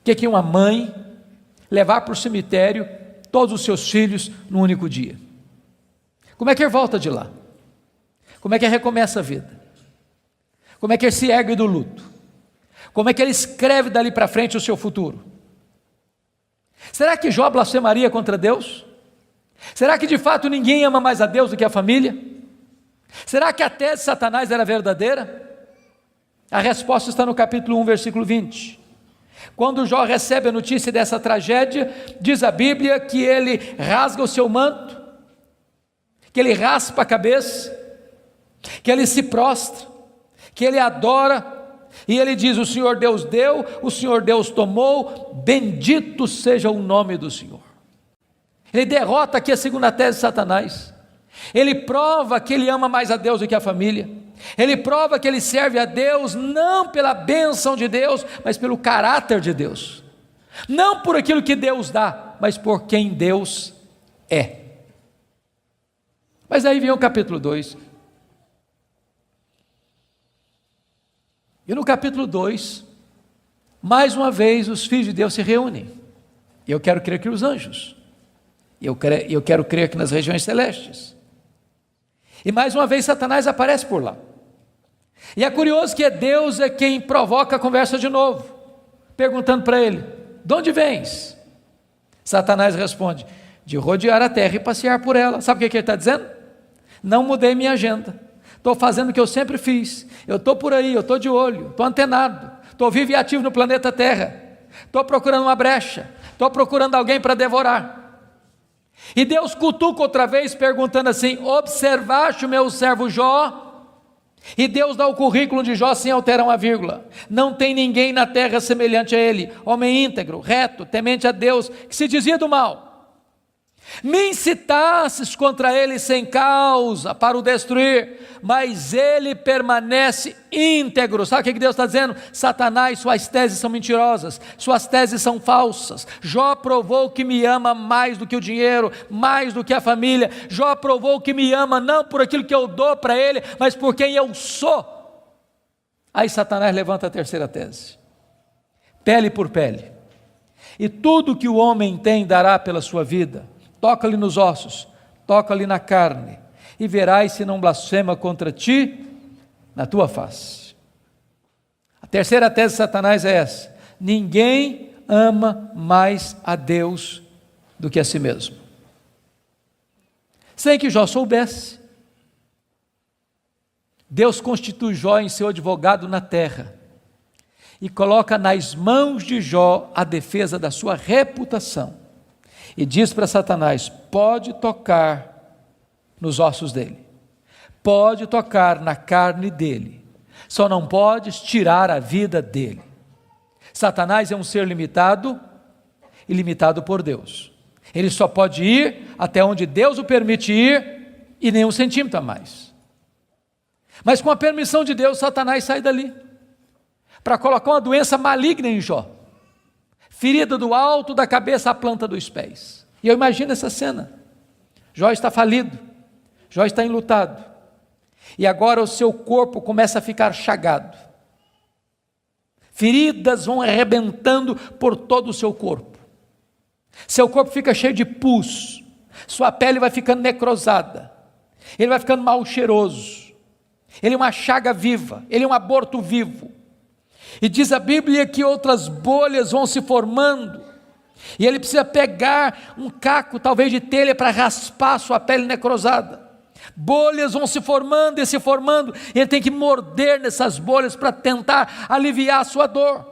o que é uma mãe, levar para o cemitério todos os seus filhos num único dia. Como é que ele volta de lá? Como é que ele recomeça a vida? Como é que ele se ergue do luto? Como é que ele escreve dali para frente o seu futuro? Será que Jó blasfemaria contra Deus? Será que de fato ninguém ama mais a Deus do que a família? Será que a tese de Satanás era verdadeira? A resposta está no capítulo 1, versículo 20. Quando Jó recebe a notícia dessa tragédia, diz a Bíblia que ele rasga o seu manto, que ele raspa a cabeça, que ele se prostra, que ele adora, e ele diz: o Senhor Deus deu, o Senhor Deus tomou, bendito seja o nome do Senhor. Ele derrota aqui a segunda tese de Satanás. Ele prova que ele ama mais a Deus do que a família. Ele prova que ele serve a Deus não pela bênção de Deus, mas pelo caráter de Deus. Não por aquilo que Deus dá, mas por quem Deus é. Mas aí vem o capítulo 2. E no capítulo 2, mais uma vez os filhos de Deus se reúnem. Eu quero crer que os anjos. Eu quero crer que nas regiões celestes. E mais uma vez Satanás aparece por lá. E é curioso que Deus é quem provoca a conversa de novo, perguntando para ele: de onde vens? Satanás responde: de rodear a terra e passear por ela. Sabe o que ele está dizendo? Não mudei minha agenda. Estou fazendo o que eu sempre fiz. Eu estou por aí, eu estou de olho, estou antenado, estou vivo e ativo no planeta Terra. Estou procurando uma brecha, estou procurando alguém para devorar. E Deus cutuca outra vez, perguntando assim: observaste o meu servo Jó? E Deus dá o currículo de Jó sem alterar uma vírgula. Não tem ninguém na terra semelhante a ele, homem íntegro, reto, temente a Deus, que se dizia do mal. Me incitasses contra ele sem causa para o destruir, mas ele permanece íntegro. Sabe o que Deus está dizendo? Satanás, suas teses são mentirosas, suas teses são falsas. Jó provou que me ama mais do que o dinheiro, mais do que a família. Jó provou que me ama não por aquilo que eu dou para ele, mas por quem eu sou. Aí Satanás levanta a terceira tese: pele por pele, e tudo que o homem tem dará pela sua vida. Toca-lhe nos ossos, toca-lhe na carne, e verás se não blasfema contra ti na tua face. A terceira tese de Satanás é essa: ninguém ama mais a Deus do que a si mesmo. Sem que Jó soubesse, Deus constitui Jó em seu advogado na terra, e coloca nas mãos de Jó a defesa da sua reputação. E diz para Satanás: pode tocar nos ossos dele, pode tocar na carne dele, só não podes tirar a vida dele. Satanás é um ser limitado e limitado por Deus. Ele só pode ir até onde Deus o permite ir, e nem um centímetro a mais. Mas com a permissão de Deus, Satanás sai dali para colocar uma doença maligna em Jó, ferida do alto da cabeça à planta dos pés. E eu imagino essa cena: Jó está falido, Jó está enlutado, e agora o seu corpo começa a ficar chagado, feridas vão arrebentando por todo o seu corpo, seu corpo fica cheio de pus, sua pele vai ficando necrosada, ele vai ficando mal cheiroso, ele é uma chaga viva, ele é um aborto vivo. E diz a Bíblia que outras bolhas vão se formando, e ele precisa pegar um caco, talvez de telha, para raspar sua pele necrosada. Bolhas vão se formando e se formando, e ele tem que morder nessas bolhas para tentar aliviar a sua dor.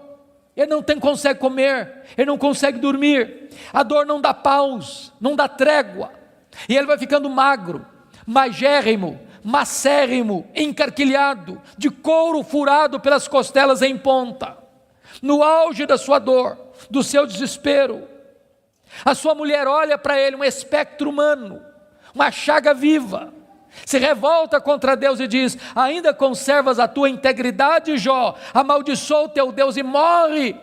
Ele não consegue comer, ele não consegue dormir, a dor não dá pausa, não dá trégua, e ele vai ficando magro, magérrimo, macérrimo, encarquilhado, de couro furado pelas costelas em ponta, no auge da sua dor, do seu desespero. A sua mulher olha para ele, um espectro humano, uma chaga viva, se revolta contra Deus e diz: ainda conservas a tua integridade, Jó? Amaldiçoa o teu Deus e morre.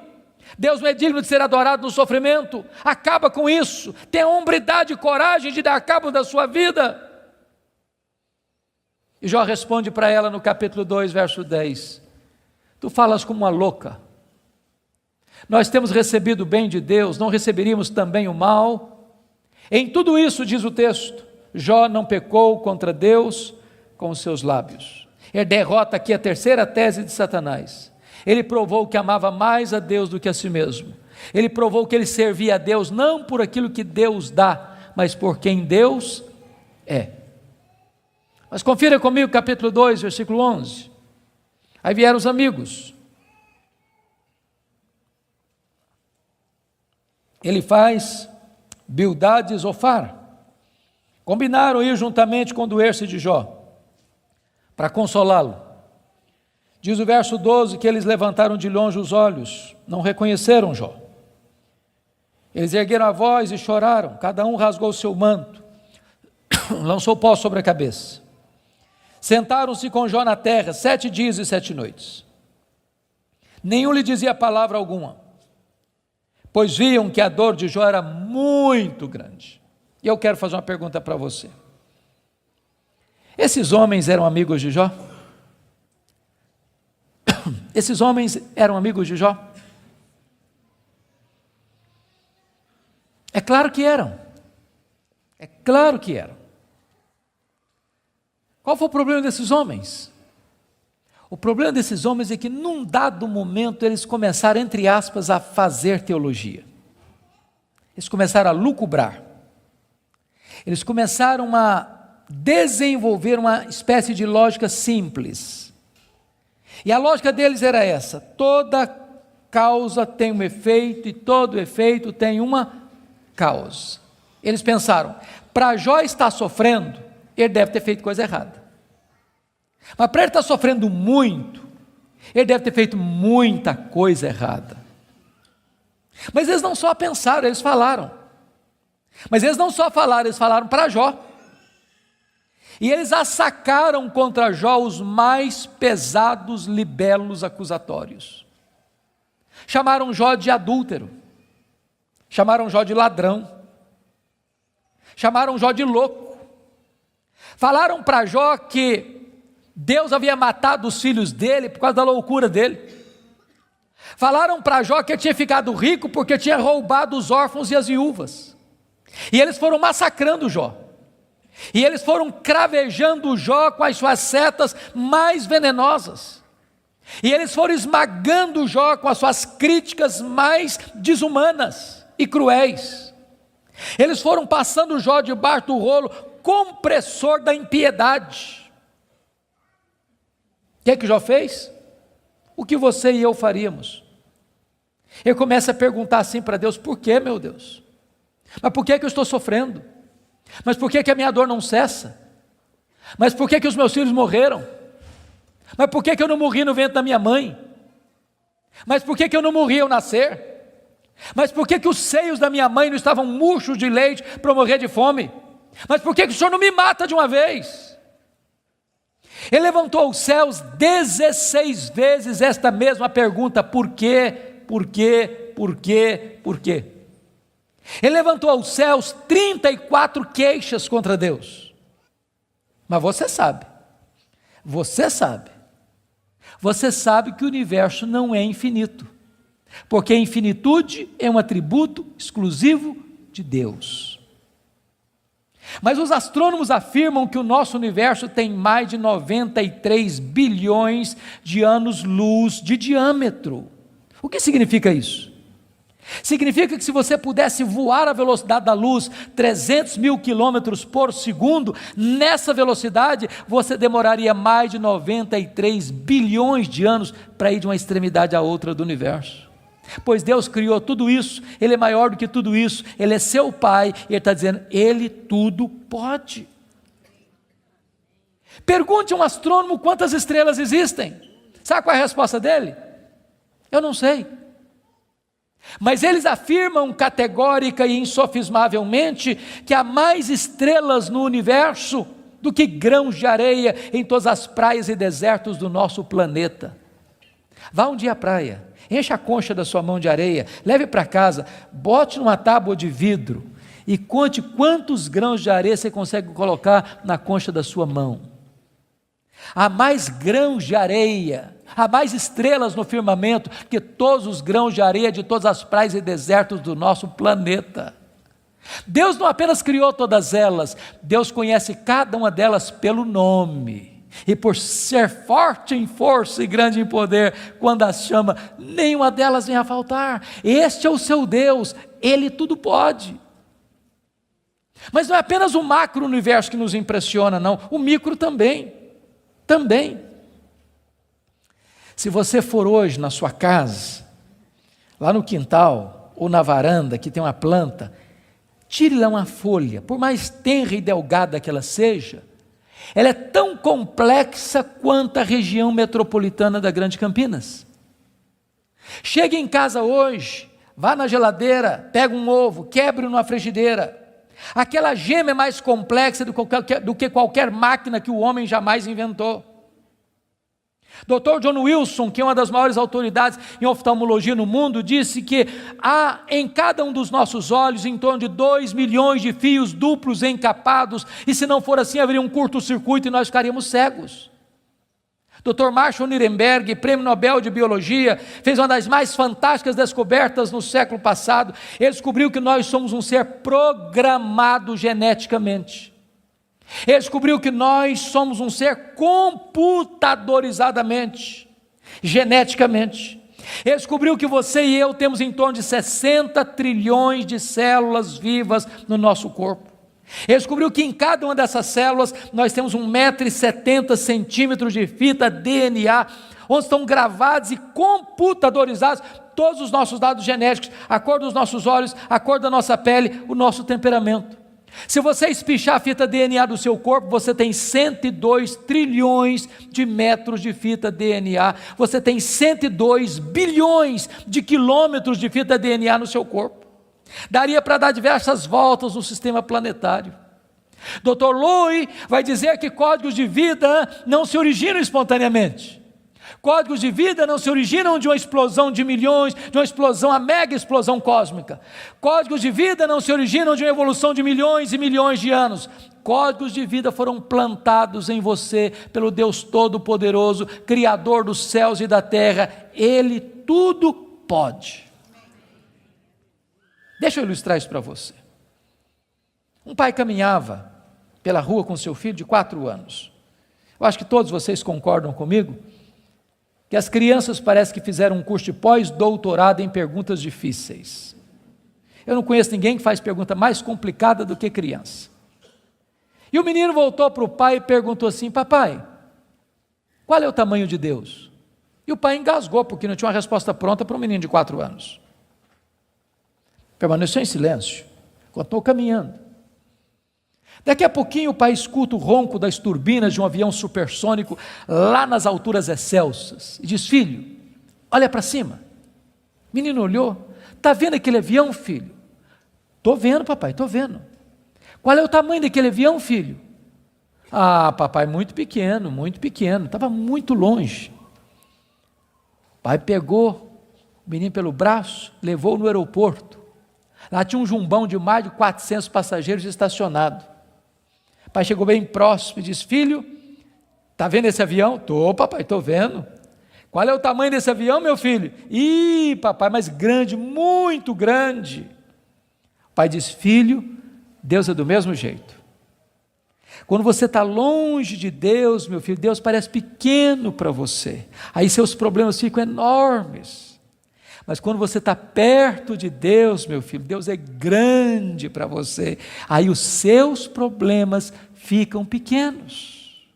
Deus não é digno de ser adorado no sofrimento, acaba com isso, tenha hombridade e coragem de dar cabo da sua vida. E Jó responde para ela no capítulo 2, verso 10: tu falas como uma louca, nós temos recebido o bem de Deus, não receberíamos também o mal? Em tudo isso, diz o texto, Jó não pecou contra Deus com os seus lábios. Ele derrota aqui a terceira tese de Satanás. Ele provou que amava mais a Deus do que a si mesmo. Ele provou que ele servia a Deus não por aquilo que Deus dá, mas por quem Deus é. Mas confira comigo capítulo 2, versículo 11. Aí vieram os amigos. Ele faz Bildade e Zofar. Combinaram ir juntamente condoer-se de Jó, para consolá-lo. Diz o verso 12 que eles levantaram de longe os olhos, não reconheceram Jó. Eles ergueram a voz e choraram, cada um rasgou o seu manto, lançou pó sobre a cabeça. Sentaram-se com Jó na terra 7 dias e 7 noites. Nenhum lhe dizia palavra alguma, pois viam que a dor de Jó era muito grande. E eu quero fazer uma pergunta para você. Esses homens eram amigos de Jó? Esses homens eram amigos de Jó? É claro que eram. É claro que eram. Qual foi o problema desses homens? O problema desses homens é que num dado momento eles começaram, entre aspas, a fazer teologia. Eles começaram a lucubrar. Eles começaram a desenvolver uma espécie de lógica simples. E a lógica deles era essa: toda causa tem um efeito e todo efeito tem uma causa. Eles pensaram, para Jó estar sofrendo, ele deve ter feito coisa errada. Mas para ele estar sofrendo muito, ele deve ter feito muita coisa errada. Mas eles não só pensaram, eles falaram. Mas eles não só falaram, eles falaram para Jó. E eles assacaram contra Jó os mais pesados libelos acusatórios. Chamaram Jó de adúltero, chamaram Jó de ladrão, chamaram Jó de louco. Falaram para Jó que Deus havia matado os filhos dele por causa da loucura dele. Falaram para Jó que ele tinha ficado rico porque tinha roubado os órfãos e as viúvas. E eles foram massacrando Jó. E eles foram cravejando Jó com as suas setas mais venenosas. E eles foram esmagando Jó com as suas críticas mais desumanas e cruéis. Eles foram passando Jó debaixo do rolo compressor da impiedade. O que Jó fez? O que você e eu faríamos? Ele começa a perguntar assim para Deus: por que, meu Deus? Mas por que eu estou sofrendo? Mas por que a minha dor não cessa? Mas por que os meus filhos morreram? Mas por que eu não morri no ventre da minha mãe? Mas por que eu não morri ao nascer? Mas por que os seios da minha mãe não estavam murchos de leite para eu morrer de fome? Mas por que o Senhor não me mata de uma vez? Ele levantou os céus 16 vezes esta mesma pergunta: por quê, por quê, por quê, por quê? Ele levantou aos céus 34 queixas contra Deus. Mas você sabe que o universo não é infinito, porque a infinitude é um atributo exclusivo de Deus. Mas os astrônomos afirmam que o nosso universo tem mais de 93 bilhões de anos-luz de diâmetro. O que significa isso? Significa que se você pudesse voar à velocidade da luz, 300 mil quilômetros por segundo, nessa velocidade você demoraria mais de 93 bilhões de anos para ir de uma extremidade à outra do universo. Pois Deus criou tudo isso, Ele é maior do que tudo isso, Ele é seu Pai, e Ele está dizendo, Ele tudo pode. Pergunte a um astrônomo quantas estrelas existem. Sabe qual é a resposta dele? Eu não sei. Mas eles afirmam categórica e insofismavelmente que há mais estrelas no universo do que grãos de areia em todas as praias e desertos do nosso planeta. Vá um dia à praia, encha a concha da sua mão de areia, leve para casa, bote numa tábua de vidro e conte quantos grãos de areia você consegue colocar na concha da sua mão. Há mais grãos de areia, há mais estrelas no firmamento que todos os grãos de areia de todas as praias e desertos do nosso planeta. Deus não apenas criou todas elas, Deus conhece cada uma delas pelo nome. E por ser forte em força e grande em poder, quando as chama, nenhuma delas vem a faltar. Este é o seu Deus, Ele tudo pode. Mas não é apenas o macro-universo que nos impressiona, não, o micro também. Se você for hoje na sua casa, lá no quintal ou na varanda que tem uma planta, tire lá uma folha, por mais tenra e delgada que ela seja, ela é tão complexa quanto a região metropolitana da Grande Campinas. Chegue em casa hoje, vá na geladeira, pega um ovo, quebre-o numa frigideira. Aquela gema é mais complexa do que qualquer máquina que o homem jamais inventou. Dr. John Wilson, que é uma das maiores autoridades em oftalmologia no mundo, disse que há em cada um dos nossos olhos em torno de 2 milhões de fios duplos encapados, e se não for assim haveria um curto-circuito e nós ficaríamos cegos. Dr. Marshall Nirenberg, prêmio Nobel de Biologia, fez uma das mais fantásticas descobertas no século passado. Ele descobriu que nós somos um ser programado geneticamente. Ele descobriu que nós somos um ser computadorizadamente, geneticamente. Ele descobriu que você e eu temos em torno de 60 trilhões de células vivas no nosso corpo. Ele descobriu que em cada uma dessas células nós temos 1,70 m de fita DNA, onde estão gravados e computadorizados todos os nossos dados genéticos, a cor dos nossos olhos, a cor da nossa pele, o nosso temperamento. Se você espichar a fita DNA do seu corpo, você tem 102 trilhões de metros de fita DNA, você tem 102 bilhões de quilômetros de fita DNA no seu corpo. Daria para dar diversas voltas no sistema planetário. Dr. Lowy vai dizer que códigos de vida não se originam espontaneamente. Códigos de vida não se originam de uma explosão de milhões, de uma explosão, a mega explosão cósmica. Códigos de vida não se originam de uma evolução de milhões e milhões de anos. Códigos de vida foram plantados em você pelo Deus Todo-Poderoso, Criador dos céus e da terra. Ele tudo pode. Deixa eu ilustrar isso para você. Um pai caminhava pela rua com seu filho de 4 anos. Eu acho que todos vocês concordam comigo que as crianças parece que fizeram um curso de pós-doutorado em perguntas difíceis. Eu não conheço ninguém que faz pergunta mais complicada do que criança. E o menino voltou para o pai e perguntou assim: papai, qual é o tamanho de Deus? E o pai engasgou, porque não tinha uma resposta pronta para um menino de 4 anos. Permaneceu em silêncio, continuou caminhando. Daqui a pouquinho o pai escuta o ronco das turbinas de um avião supersônico lá nas alturas excelsas e diz: filho, olha para cima. O menino olhou: está vendo aquele avião, filho? Estou vendo, papai, estou vendo. Qual é o tamanho daquele avião, filho? Ah, papai, muito pequeno, estava muito longe. O pai pegou o menino pelo braço, levou no aeroporto. Lá tinha um jumbão de mais de 400 passageiros estacionado. O pai chegou bem próximo e disse: filho, está vendo esse avião? Estou, papai, estou vendo. Qual é o tamanho desse avião, meu filho? Ih, papai, mas grande, muito grande. O pai diz: filho, Deus é do mesmo jeito. Quando você está longe de Deus, meu filho, Deus parece pequeno para você. Aí seus problemas ficam enormes. Mas quando você está perto de Deus, meu filho, Deus é grande para você. Aí os seus problemas ficam pequenos.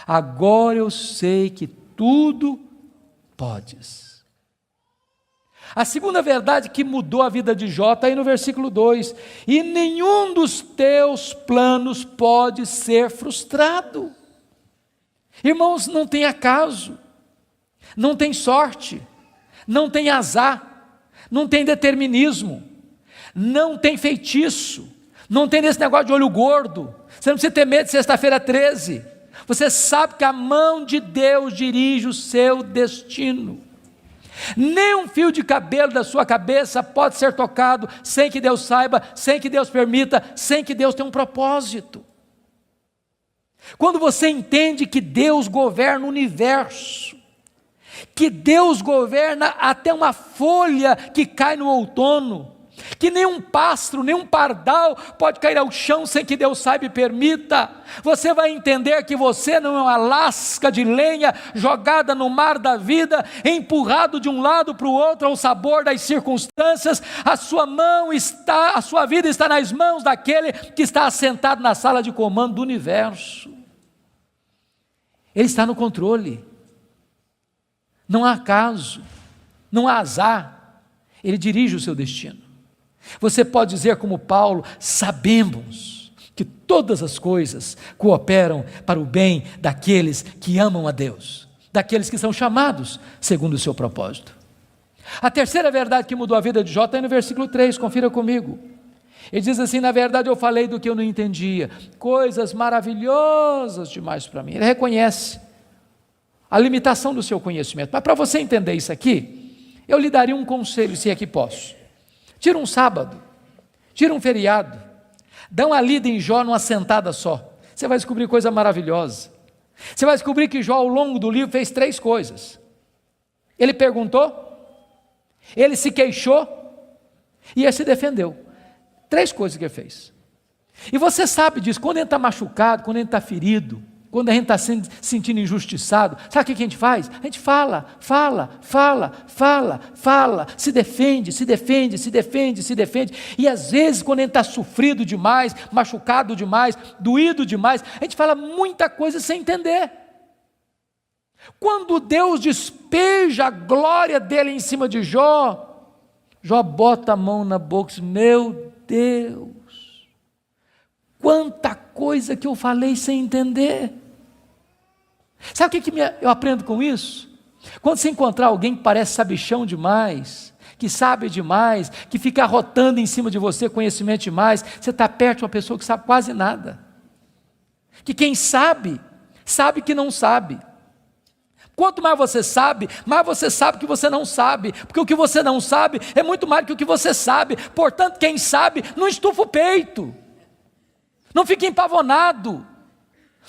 Agora eu sei que tudo podes. A segunda verdade que mudou a vida de Jó está aí no versículo 2. E nenhum dos teus planos pode ser frustrado. Irmãos, não tem acaso, não tem sorte, não tem azar, não tem determinismo, não tem feitiço, não tem esse negócio de olho gordo. Você não precisa ter medo de sexta-feira 13. Você sabe que a mão de Deus dirige o seu destino. Nem um fio de cabelo da sua cabeça pode ser tocado sem que Deus saiba, sem que Deus permita, sem que Deus tenha um propósito. Quando você entende que Deus governa o universo, que Deus governa até uma folha que cai no outono, que nenhum pássaro, nenhum pardal pode cair ao chão sem que Deus saiba e permita, você vai entender que você não é uma lasca de lenha jogada no mar da vida, empurrado de um lado para o outro ao sabor das circunstâncias. A sua vida está nas mãos daquele que está assentado na sala de comando do universo. Ele está no controle. Não há acaso, não há azar. Ele dirige o seu destino. Você pode dizer como Paulo: sabemos que todas as coisas cooperam para o bem daqueles que amam a Deus, daqueles que são chamados segundo o seu propósito. A terceira verdade que mudou a vida de Jó está aí no versículo 3, confira comigo. Ele diz assim: na verdade eu falei do que eu não entendia, coisas maravilhosas demais para mim. Ele reconhece a limitação do seu conhecimento, mas para você entender isso aqui, eu lhe daria um conselho, se é que posso. Tira um sábado, tira um feriado, dá uma lida em Jó numa sentada só, você vai descobrir coisa maravilhosa. Você vai descobrir que Jó, ao longo do livro, fez 3 coisas. Ele perguntou, ele se queixou e ele se defendeu. 3 coisas que ele fez. E você sabe disso, quando a gente está machucado, quando a gente está ferido, quando a gente está se sentindo injustiçado, sabe o que a gente faz? A gente fala, se defende, e às vezes quando a gente está sofrido demais, machucado demais, doído demais, a gente fala muita coisa sem entender. Quando Deus despeja a glória dele em cima de Jó, Jó bota a mão na boca e diz: meu Deus, quanta coisa que eu falei sem entender. Sabe o que eu aprendo com isso? Quando você encontrar alguém que parece sabichão demais, que sabe demais, que fica arrotando em cima de você conhecimento demais, você está perto de uma pessoa que sabe quase nada. Que quem sabe, sabe que não sabe. Quanto mais você sabe que você não sabe, porque o que você não sabe é muito mais do que o que você sabe. Portanto, quem sabe, não estufa o peito, não fica empavonado.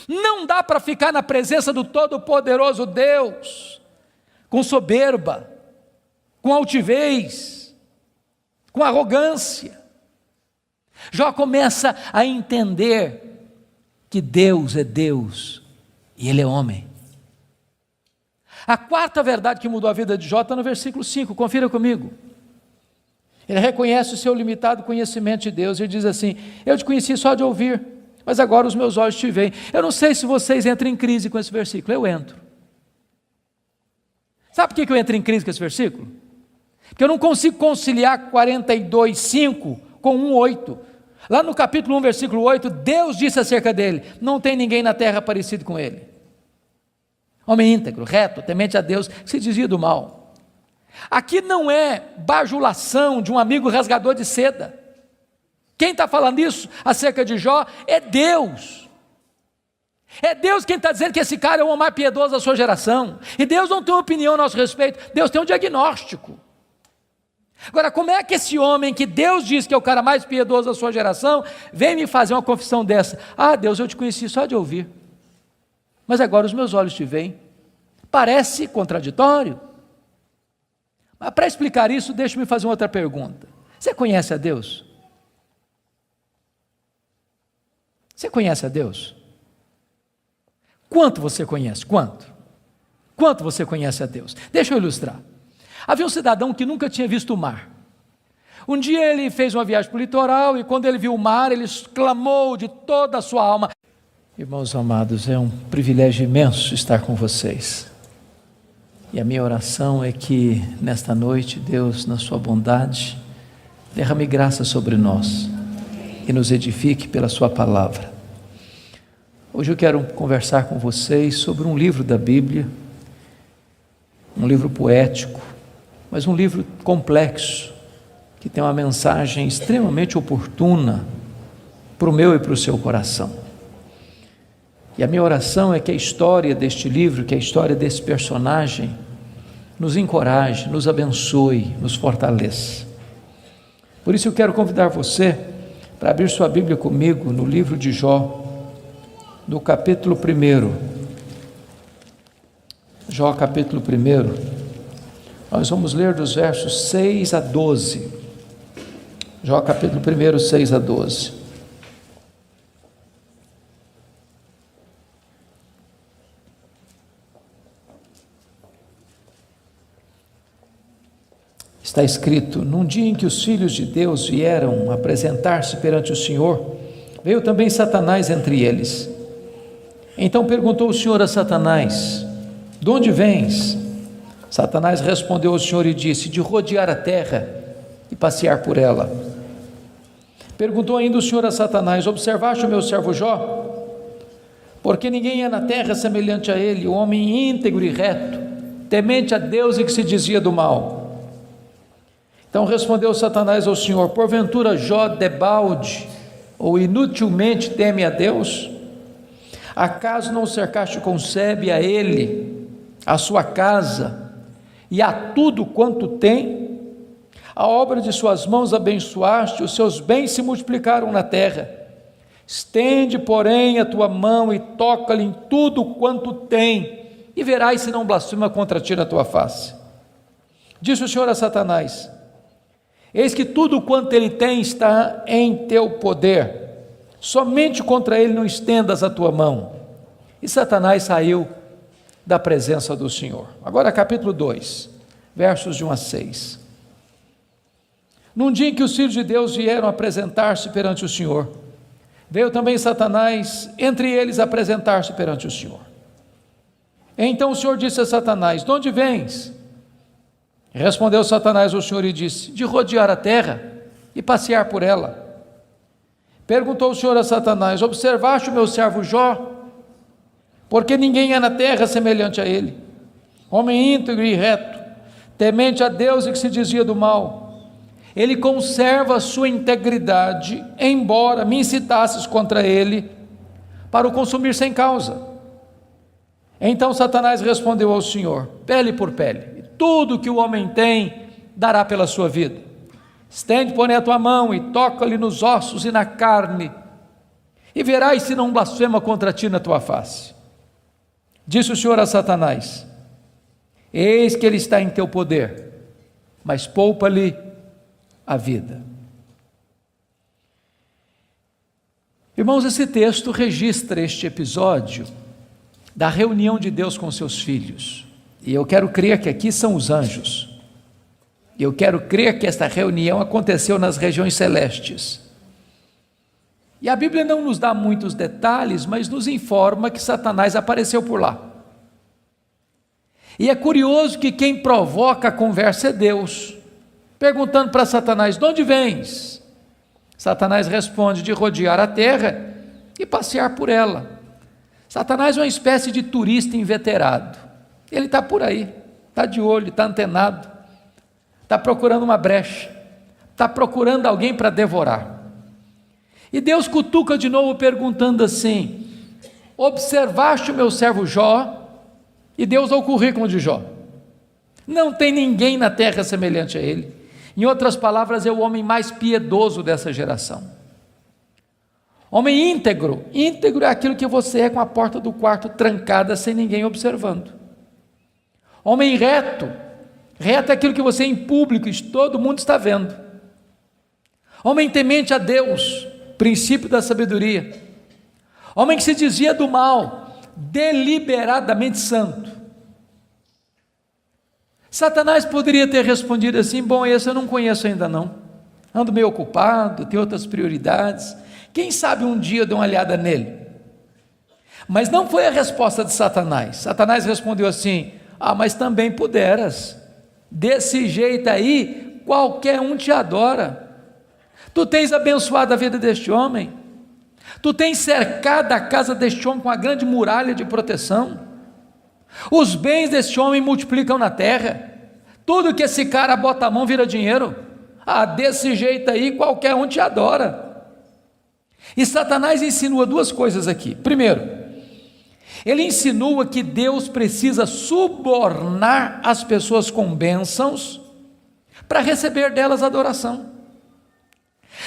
Não dá para ficar na presença do Todo-Poderoso Deus com soberba, com altivez, com arrogância. Jó começa a entender que Deus é Deus e Ele é homem. A quarta verdade que mudou a vida de Jó está no versículo 5, confira comigo. Ele reconhece o seu limitado conhecimento de Deus. Ele diz assim: eu te conheci só de ouvir, mas agora os meus olhos te veem. Eu não sei se vocês entram em crise com esse versículo, eu entro. Sabe por que eu entro em crise com esse versículo? Porque eu não consigo conciliar 42:5 com 1:8. Lá no capítulo 1, versículo 8, Deus disse acerca dele: não tem ninguém na terra parecido com ele. Homem íntegro, reto, temente a Deus, que se desvia do mal. Aqui não é bajulação de um amigo rasgador de seda. Quem está falando isso acerca de Jó é Deus. É Deus quem está dizendo que esse cara é o homem mais piedoso da sua geração. E Deus não tem uma opinião a nosso respeito, Deus tem um diagnóstico. Agora, como é que esse homem que Deus diz que é o cara mais piedoso da sua geração, vem me fazer uma confissão dessa? Ah, Deus, eu te conheci só de ouvir, mas agora os meus olhos te veem. Parece contraditório. Mas para explicar isso, deixe-me fazer uma outra pergunta. Você conhece a Deus? Você conhece a Deus? Quanto você conhece? Quanto? Quanto você conhece a Deus? Deixa eu ilustrar. Havia um cidadão que nunca tinha visto o mar. Um dia ele fez uma viagem para o litoral e quando ele viu o mar, ele exclamou de toda a sua alma: irmãos amados, é um privilégio imenso estar com vocês. E a minha oração é que nesta noite, Deus, na sua bondade, derrame graça sobre nós e nos edifique pela sua palavra. Hoje eu quero conversar com vocês sobre um livro da Bíblia, um livro poético, mas um livro complexo, que tem uma mensagem extremamente oportuna para o meu e para o seu coração. E a minha oração é que a história deste livro, que a história desse personagem, nos encoraje, nos abençoe, nos fortaleça. Por isso eu quero convidar você para abrir sua Bíblia comigo no livro de Jó, no capítulo 1. Jó capítulo 1. Nós vamos ler dos versos 6 a 12. Jó capítulo 1, 6 a 12. Está escrito: num dia em que os filhos de Deus vieram apresentar-se perante o Senhor, veio também Satanás entre eles. Então perguntou o Senhor a Satanás: de onde vens? Satanás respondeu ao Senhor e disse: de rodear a terra e passear por ela. Perguntou ainda o Senhor a Satanás: observaste o meu servo Jó? Porque ninguém é na terra semelhante a ele, um homem íntegro e reto, temente a Deus e que se desvia do mal. Então respondeu Satanás ao Senhor: porventura Jó debalde ou inutilmente teme a Deus? Acaso não o cercaste com sebe a ele, a sua casa e a tudo quanto tem? A obra de suas mãos abençoaste, os seus bens se multiplicaram na terra. Estende, porém, a tua mão e toca-lhe em tudo quanto tem, e verás se não blasfema contra ti na tua face. Disse o Senhor a Satanás: eis que tudo quanto ele tem está em teu poder, somente contra ele não estendas a tua mão. E Satanás saiu da presença do Senhor. Agora capítulo 2, versos de 1 a 6. Num dia em que os filhos de Deus vieram apresentar-se perante o Senhor, veio também Satanás entre eles apresentar-se perante o Senhor. Então o Senhor disse a Satanás: de onde vens? Respondeu Satanás ao Senhor e disse: de rodear a terra e passear por ela. Perguntou o Senhor a Satanás: observaste o meu servo Jó? Porque ninguém é na terra semelhante a ele, homem íntegro e reto, temente a Deus e que se desvia do mal. Ele conserva a sua integridade, embora me incitasses contra ele para o consumir sem causa. Então Satanás respondeu ao Senhor: pele por pele, tudo que o homem tem dará pela sua vida. Estende, porém, a tua mão e toca-lhe nos ossos e na carne, e verás se não blasfema contra ti na tua face. Disse o Senhor a Satanás: eis que ele está em teu poder, mas poupa-lhe a vida. Irmãos, esse texto registra este episódio da reunião de Deus com seus filhos. E eu quero crer que aqui são os anjos. Eu quero crer que esta reunião aconteceu nas regiões celestes. E a Bíblia não nos dá muitos detalhes, mas nos informa que Satanás apareceu por lá. E é curioso que quem provoca a conversa é Deus, perguntando para Satanás: de onde vens? Satanás responde: de rodear a terra e passear por ela. Satanás é uma espécie de turista inveterado. Ele está por aí, está de olho, está antenado, está procurando uma brecha, está procurando alguém para devorar. E Deus cutuca de novo perguntando assim: observaste o meu servo Jó? E Deus dá o currículo de Jó. Não tem ninguém na terra semelhante a ele. Em outras palavras, é o homem mais piedoso dessa geração. Homem íntegro. Íntegro é aquilo que você é com a porta do quarto trancada sem ninguém observando. Homem reto. Reto é aquilo que você é em público e todo mundo está vendo. Homem temente a Deus, princípio da sabedoria. homem que se dizia do mal, deliberadamente santo. Satanás poderia ter respondido assim: bom, esse eu não conheço ainda não, ando meio ocupado, tenho outras prioridades, quem sabe um dia eu dou uma olhada nele. Mas não foi a resposta de Satanás. Satanás respondeu assim: mas também puderas, desse jeito aí, qualquer um te adora, tu tens abençoado a vida deste homem, tu tens cercado a casa deste homem com uma grande muralha de proteção, os bens deste homem multiplicam na terra, tudo que esse cara bota a mão vira dinheiro, desse jeito aí qualquer um te adora. E Satanás insinua duas coisas aqui. Primeiro, ele insinua que Deus precisa subornar as pessoas com bênçãos para receber delas adoração.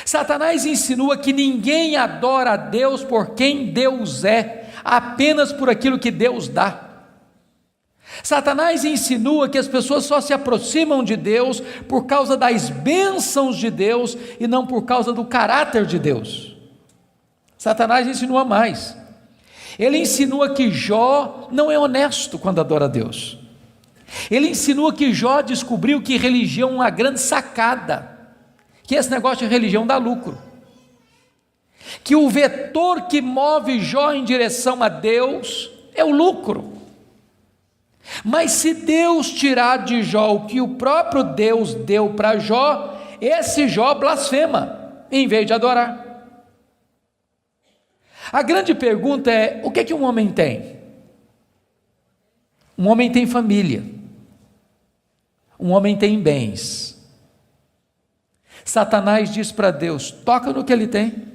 Satanás insinua que ninguém adora a Deus por quem Deus é, apenas por aquilo que Deus dá. Satanás insinua que as pessoas só se aproximam de Deus por causa das bênçãos de Deus e não por causa do caráter de Deus. Satanás insinua mais. Ele insinua que Jó não é honesto quando adora a Deus. Ele insinua que Jó descobriu que religião é uma grande sacada, que esse negócio de religião dá lucro, que o vetor que move Jó em direção a Deus é o lucro. Mas se Deus tirar de Jó o que o próprio Deus deu para Jó, esse Jó blasfema, em vez de adorar. A grande pergunta é: o que é que um homem tem? Um homem tem família, um homem tem bens. Satanás diz para Deus: toca no que ele tem.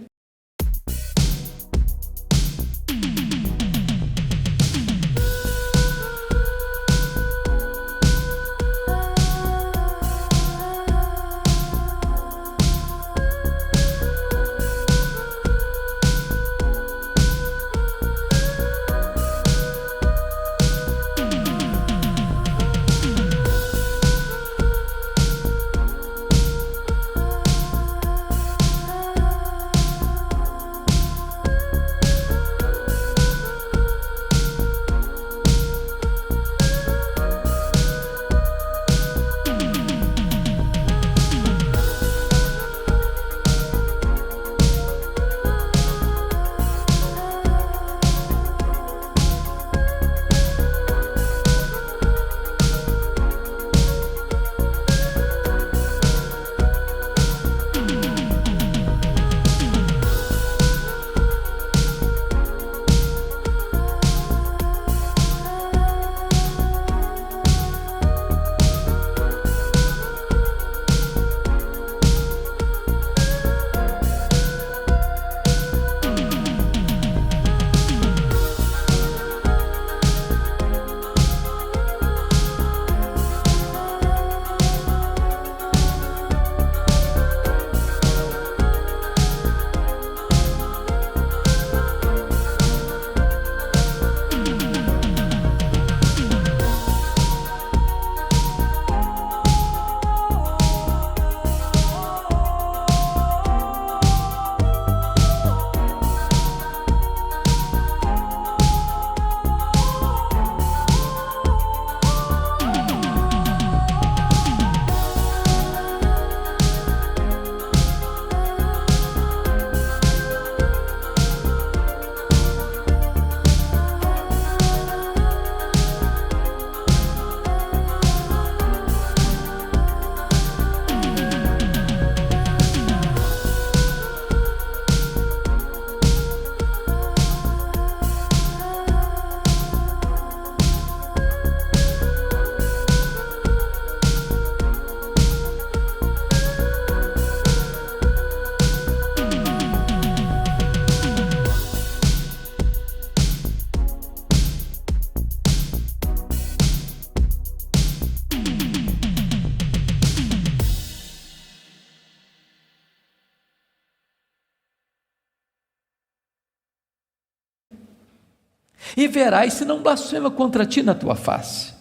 E verás se não blasfema contra ti na tua face.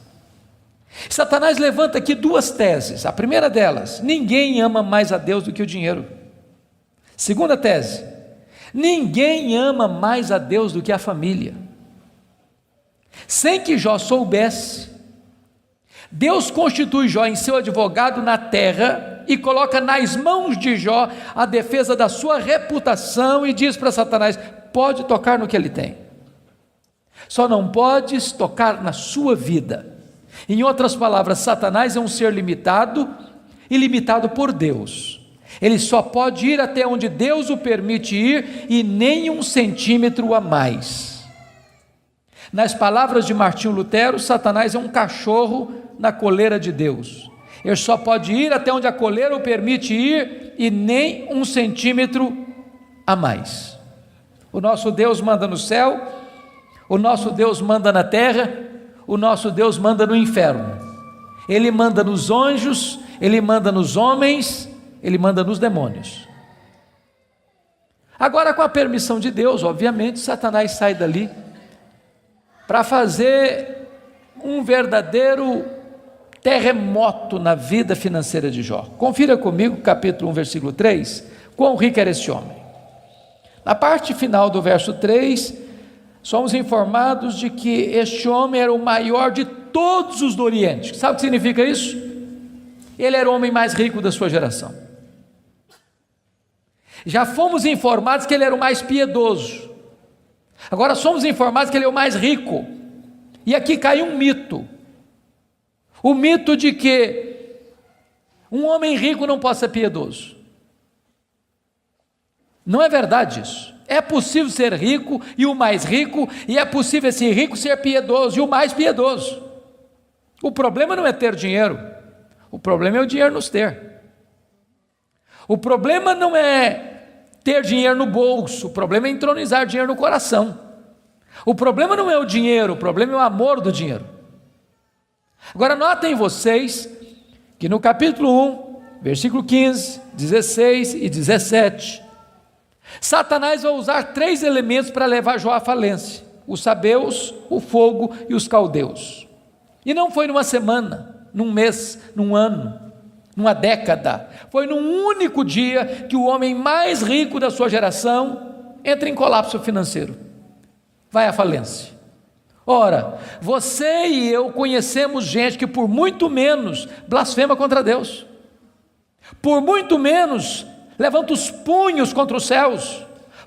Satanás levanta aqui duas teses. A primeira delas: ninguém ama mais a Deus do que o dinheiro. Segunda tese: Ninguém ama mais a Deus do que a família. Sem que Jó soubesse, Deus constitui Jó em seu advogado na terra e coloca nas mãos de Jó a defesa da sua reputação e diz para Satanás: pode tocar no que ele tem, só não podes tocar na sua vida. Em outras palavras, Satanás é um ser limitado e limitado por Deus. Ele só pode ir até onde Deus o permite ir e nem 1 centímetro a mais. Nas palavras de Martinho Lutero, Satanás é um cachorro na coleira de Deus. Ele só pode ir até onde a coleira o permite ir e nem 1 centímetro a mais. O nosso Deus manda no céu, o nosso Deus manda na terra, o nosso Deus manda no inferno. Ele manda nos anjos, ele manda nos homens, ele manda nos demônios. Agora, com a permissão de Deus, obviamente, Satanás sai dali para fazer um verdadeiro terremoto na vida financeira de Jó. Confira comigo, capítulo 1, versículo 3, quão rico era este homem. Na parte final do verso 3, somos informados de que este homem era o maior de todos os do Oriente. Sabe o que significa isso? Ele era o homem mais rico da sua geração. Já fomos informados que ele era o mais piedoso. Agora somos informados que ele é o mais rico. E aqui cai um mito. O mito de que um homem rico não pode ser piedoso. Não é verdade isso. É possível ser rico e o mais rico, e é possível esse rico ser piedoso e o mais piedoso. O problema não é ter dinheiro, o problema é o dinheiro nos ter. O problema não é ter dinheiro no bolso, o problema é entronizar dinheiro no coração. O problema não é o dinheiro, o problema é o amor do dinheiro. Agora notem vocês que no capítulo 1, versículo 15, 16 e 17, Satanás vai usar 3 elementos para levar Jó à falência: os sabeus, o fogo e os caldeus. E não foi numa semana, num mês, num ano, numa década, foi num único dia que o homem mais rico da sua geração entra em colapso financeiro, vai à falência. Ora, você e eu conhecemos gente que por muito menos blasfema contra Deus, por muito menos levanta os punhos contra os céus,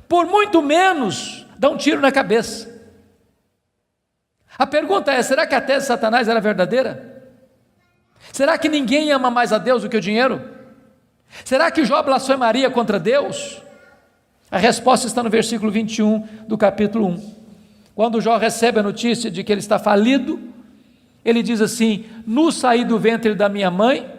por muito menos dá um tiro na cabeça. A pergunta é: será que a tese de Satanás era verdadeira? Será que ninguém ama mais a Deus do que o dinheiro? Será que Jó blasfemaria contra Deus? A resposta está no versículo 21 do capítulo 1. Quando Jó recebe a notícia de que ele está falido, ele diz assim: nu saí do ventre da minha mãe,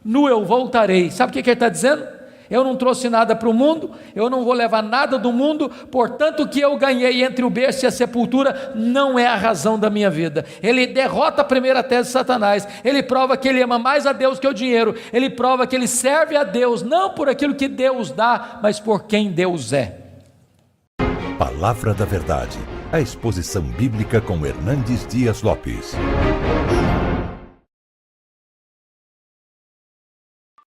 nu eu voltarei. Sabe o que ele está dizendo? Eu não trouxe nada para o mundo, eu não vou levar nada do mundo, portanto o que eu ganhei entre o berço e a sepultura não é a razão da minha vida. Ele derrota a primeira tese de Satanás, ele prova que ele ama mais a Deus que o dinheiro, ele prova que ele serve a Deus, não por aquilo que Deus dá, mas por quem Deus é. Palavra da Verdade, a exposição bíblica com Hernandes Dias Lopes.